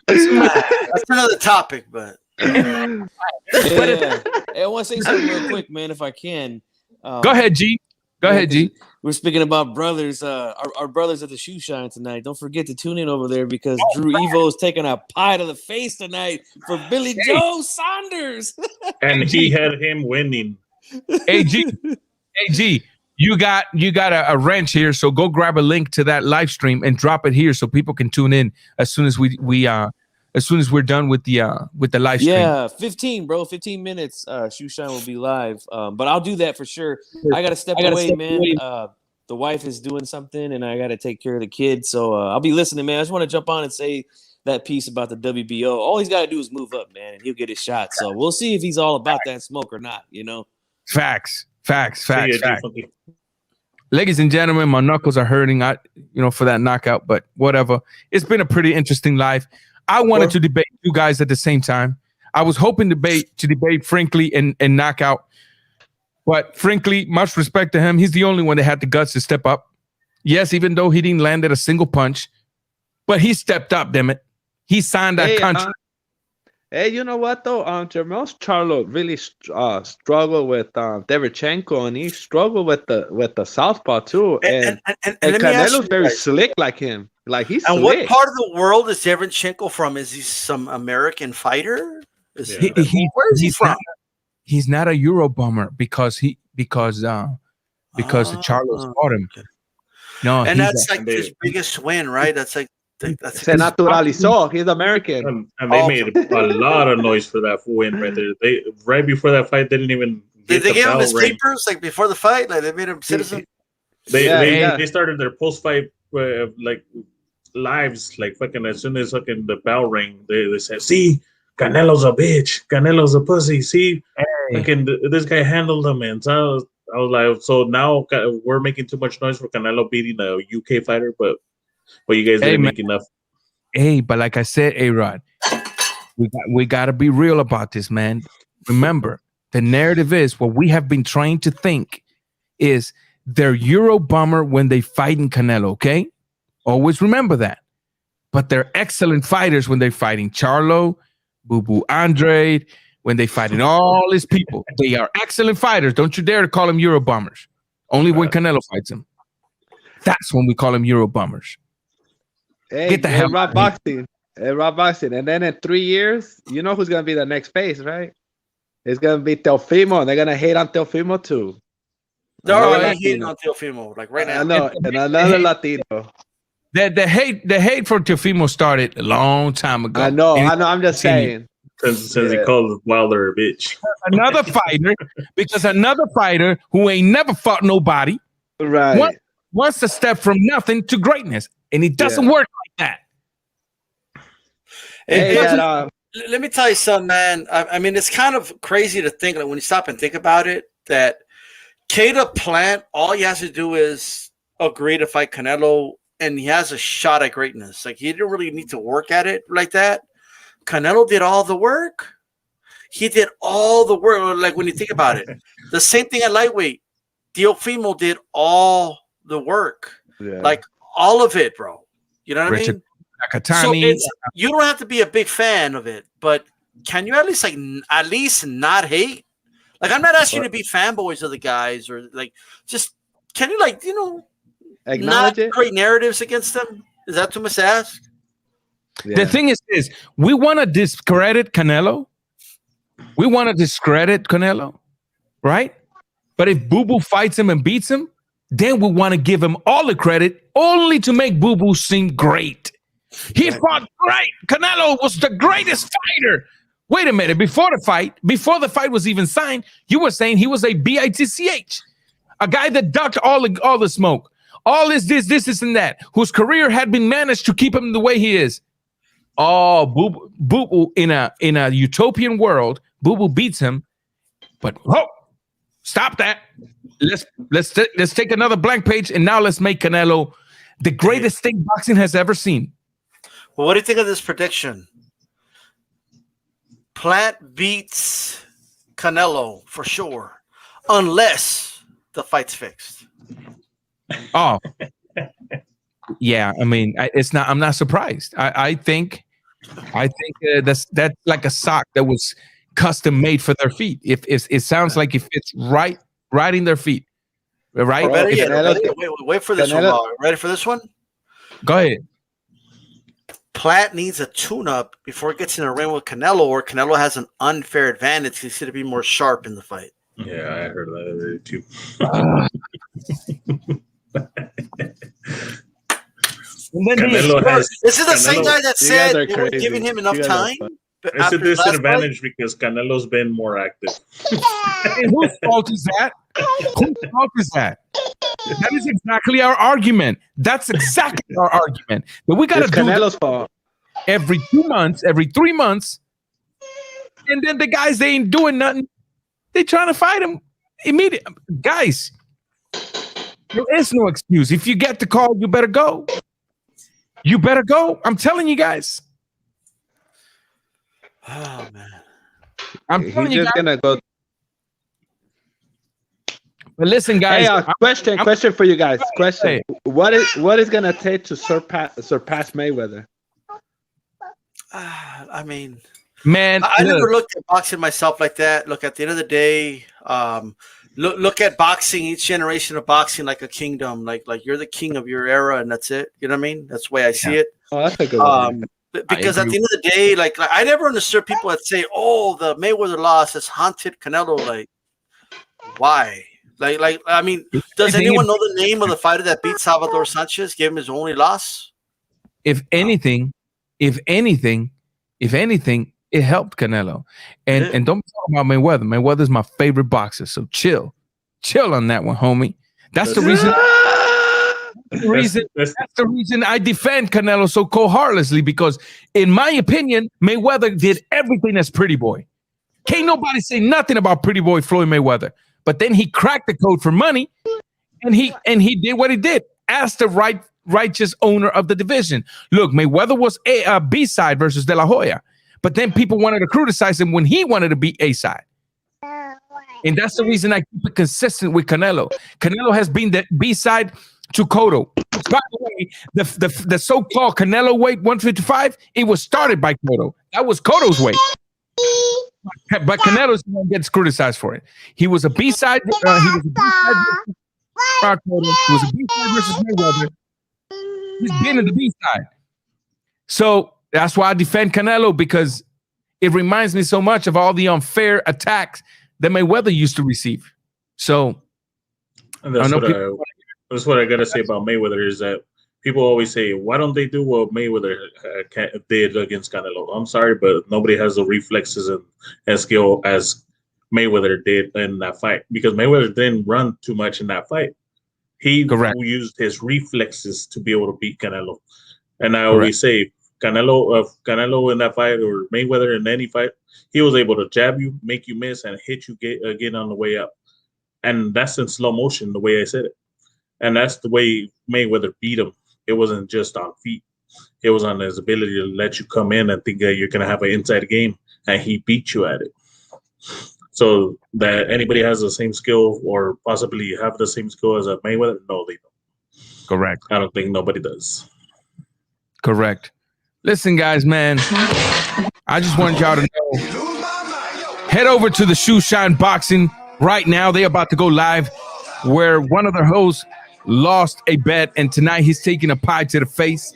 That's another topic, but Yeah. Hey, I want to say something real quick, man, if I can. Go ahead, G. Go ahead, G. We're speaking about brothers, our brothers at the Shoe Shine tonight. Don't forget to tune in over there because Drew Evo is taking a pie to the face tonight for Billy Joe Saunders. And he had him winning. Hey, G. You got a wrench here, so go grab a link to that live stream and drop it here so people can tune in as soon as as soon as we're done with the live stream. Yeah, 15 minutes. Shoe Shine will be live. But I'll do that for sure. I gotta step away, man. The wife is doing something, and I gotta take care of the kids. So I'll be listening, man. I just want to jump on and say that piece about the WBO. All he's got to do is move up, man, and he'll get his shot. So we'll see if he's all about that smoke or not. You know. Facts. Yeah, definitely. Ladies and gentlemen, my knuckles are hurting. For that knockout, but whatever. It's been a pretty interesting life. I wanted to debate you guys at the same time. I was hoping to debate Frankly and Knockout, but Frankly, much respect to him, he's the only one that had the guts to step up. Yes, even though he didn't land at a single punch, but he stepped up. Damn it, he signed that contract. Hey, you know what though? Jermel Charlo really struggled with Derevchenko, and he struggled with the southpaw too. And Canelo's very slick like him. Like he's and slick. what part of the world is Derevchenko from? Is he some American fighter? Where is he from? He's not a Euro bummer because the Charlos fought him. Okay. No, and that's like his biggest win, right? That's like Se naturalizó. He's American. And they made a lot of noise for that win right there. They right before that fight didn't even. Did they give him his papers like before the fight? Like they made him citizen. They started their post fight like lives like fucking as soon as fucking the bell rang. They said, "See, Canelo's a bitch. Canelo's a pussy. See, fucking this guy handled him." And so I was like, so now we're making too much noise for Canelo beating a UK fighter, but you guys didn't make enough. Hey, but like I said, A-Rod, we got to be real about this, man. Remember, the narrative is what we have been trying to think is they're Euro bummer when they fight in Canelo, okay? Always remember that. But they're excellent fighters when they're fighting Charlo, BOO Andrade, when they fighting all these people. They are excellent fighters. Don't you dare to call them Euro bummers. Only when Canelo fights them. That's when we call them Euro bummers. Hey, get the hell Rob Boxing. Hey, Rob Boxing. And then in 3 years, you know who's gonna be the next face, right? It's gonna be Teofimo. They're gonna hate on Teofimo too. They're already hating on Teofimo, like right now. I know, and another Latino. The hate for Teofimo started a long time ago. I know. I'm just saying. Since he called Wilder a bitch. Another fighter who ain't never fought nobody, right? Wants to step from nothing to greatness, and it doesn't work like that. Let me tell you something, man. I mean, it's kind of crazy to think, like, when you stop and think about it, that Cada Plant, all he has to do is agree to fight Canelo, and he has a shot at greatness. Like, he didn't really need to work at it like that. Canelo did all the work. He did all the work. Like, when you think about it, the same thing at lightweight. Teofimo did all the work, like all of it, bro. You know what I mean? So you don't have to be a big fan of it, but can you at least not hate? Like, I'm not asking you to be fanboys of the guys, or like, just can you, like, you know, acknowledge not create narratives against them? Is that too much to ask? Yeah. The thing is this: we want to discredit Canelo. Right? But if Boo Boo fights him and beats him, then we want to give him all the credit, only to make Boo Boo seem great. He fought great. Canelo was the greatest fighter. Wait a minute. Before the fight was even signed, you were saying he was a bitch, a guy that ducked all the smoke, all this, and that, whose career had been managed to keep him the way he is. Oh, Boo Boo in a utopian world, Boo Boo beats him. But stop that. Let's take another blank page, and now let's make Canelo the greatest thing boxing has ever seen. Well, what do you think of this prediction? Plant beats Canelo for sure, unless the fight's fixed. Oh, yeah. I mean, it's not. I'm not surprised. I think that's like a sock that was custom made for their feet. If it sounds like it fits right in their feet, right? Better yet, Canelo- wait for this Canelo- one. Ready for this one? Go ahead. Platt needs a tune-up before it gets in a ring with Canelo, or Canelo has an unfair advantage. He's going to be more sharp in the fight. Yeah, I heard that already too. This is the same guy that You said guys are they were crazy. giving him enough You guys are time. fun. It's a after the last disadvantage because Canelo's been more active. And whose fault is that? Whose fault is that? That is exactly our argument. That's exactly our argument. That we got to It's do Canelo's fault. every 2 months, every 3 months, and then the guys, they ain't doing nothing. They trying to fight him immediately. Guys, there is no excuse. If you get the call, you better go. You better go. I'm telling you guys. Oh man. I'm telling He's you just guys. gonna go. But listen, guys. Hey, question for you guys. Question: Hey. What is gonna take to surpass Mayweather? I mean, Man, I look, never looked at boxing myself like that. Look, at the end of the day, look at boxing, each generation of boxing like a kingdom. Like you're the king of your era, and that's it. You know what I mean? That's the way I see it. Oh, that's a good one. Because at the end of the day, like I never understood people that say, "Oh, the Mayweather loss has haunted Canelo." Like, why? Like I mean, does anyone know the name of the fighter that beat Salvador Sanchez? Gave him his only loss. if anything, it helped Canelo. And don't talk about Mayweather. Mayweather's my favorite boxer. So chill on that one, homie. That's the reason. That's the reason I defend Canelo so cold-heartedly, because in my opinion, Mayweather did everything as Pretty Boy. Can't nobody say nothing about Pretty Boy Floyd Mayweather. But then he cracked the code for money, and he did what he did as the righteous owner of the division. Look, Mayweather was a B-side versus De La Hoya, but then people wanted to criticize him when he wanted to be A-side. And that's the reason I keep it consistent with Canelo. Canelo has been the B-side to Cotto. By the way, the so-called Canelo weight 155, it was started by Cotto. That was Cotto's weight. But Canelo's the one gets criticized for it. He was a B-side. He was a B-side versus Mayweather. He's been in the B-side. So that's why I defend Canelo, because it reminds me so much of all the unfair attacks that Mayweather used to receive. So And that's what I gotta say about Mayweather is that people always say, why don't they do what Mayweather did against Canelo? I'm sorry, but nobody has the reflexes and skill as Mayweather did in that fight, because Mayweather didn't run too much in that fight. He used his reflexes to be able to beat Canelo. And I always say, Canelo in that fight, or Mayweather in any fight, he was able to jab you, make you miss, and hit you again on the way up. And that's in slow motion, the way I said it. And that's the way Mayweather beat him. It wasn't just on feet. It was on his ability to let you come in and think that you're going to have an inside game, and he beat you at it. So that anybody has the same skill or possibly have the same skill as a Mayweather, no, they don't. Correct. I don't think nobody does. Correct. Listen, guys, man, I just want y'all to know, head over to the Shoe Shine Boxing right now. They're about to go live, where one of their hosts lost a bet, and tonight he's taking a pie to the face.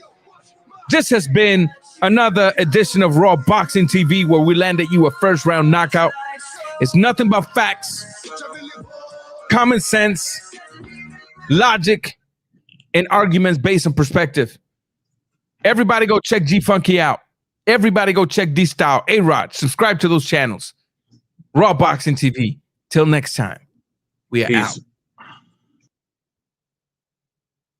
This has been another edition of Raw Boxing TV, where we landed you a first round knockout. It's nothing but facts, common sense, logic, and arguments based on perspective. Everybody go check G Funky out. Everybody go check D Style, A-Rod. Subscribe to those channels. Raw Boxing TV. Till next time, we are Peace. out.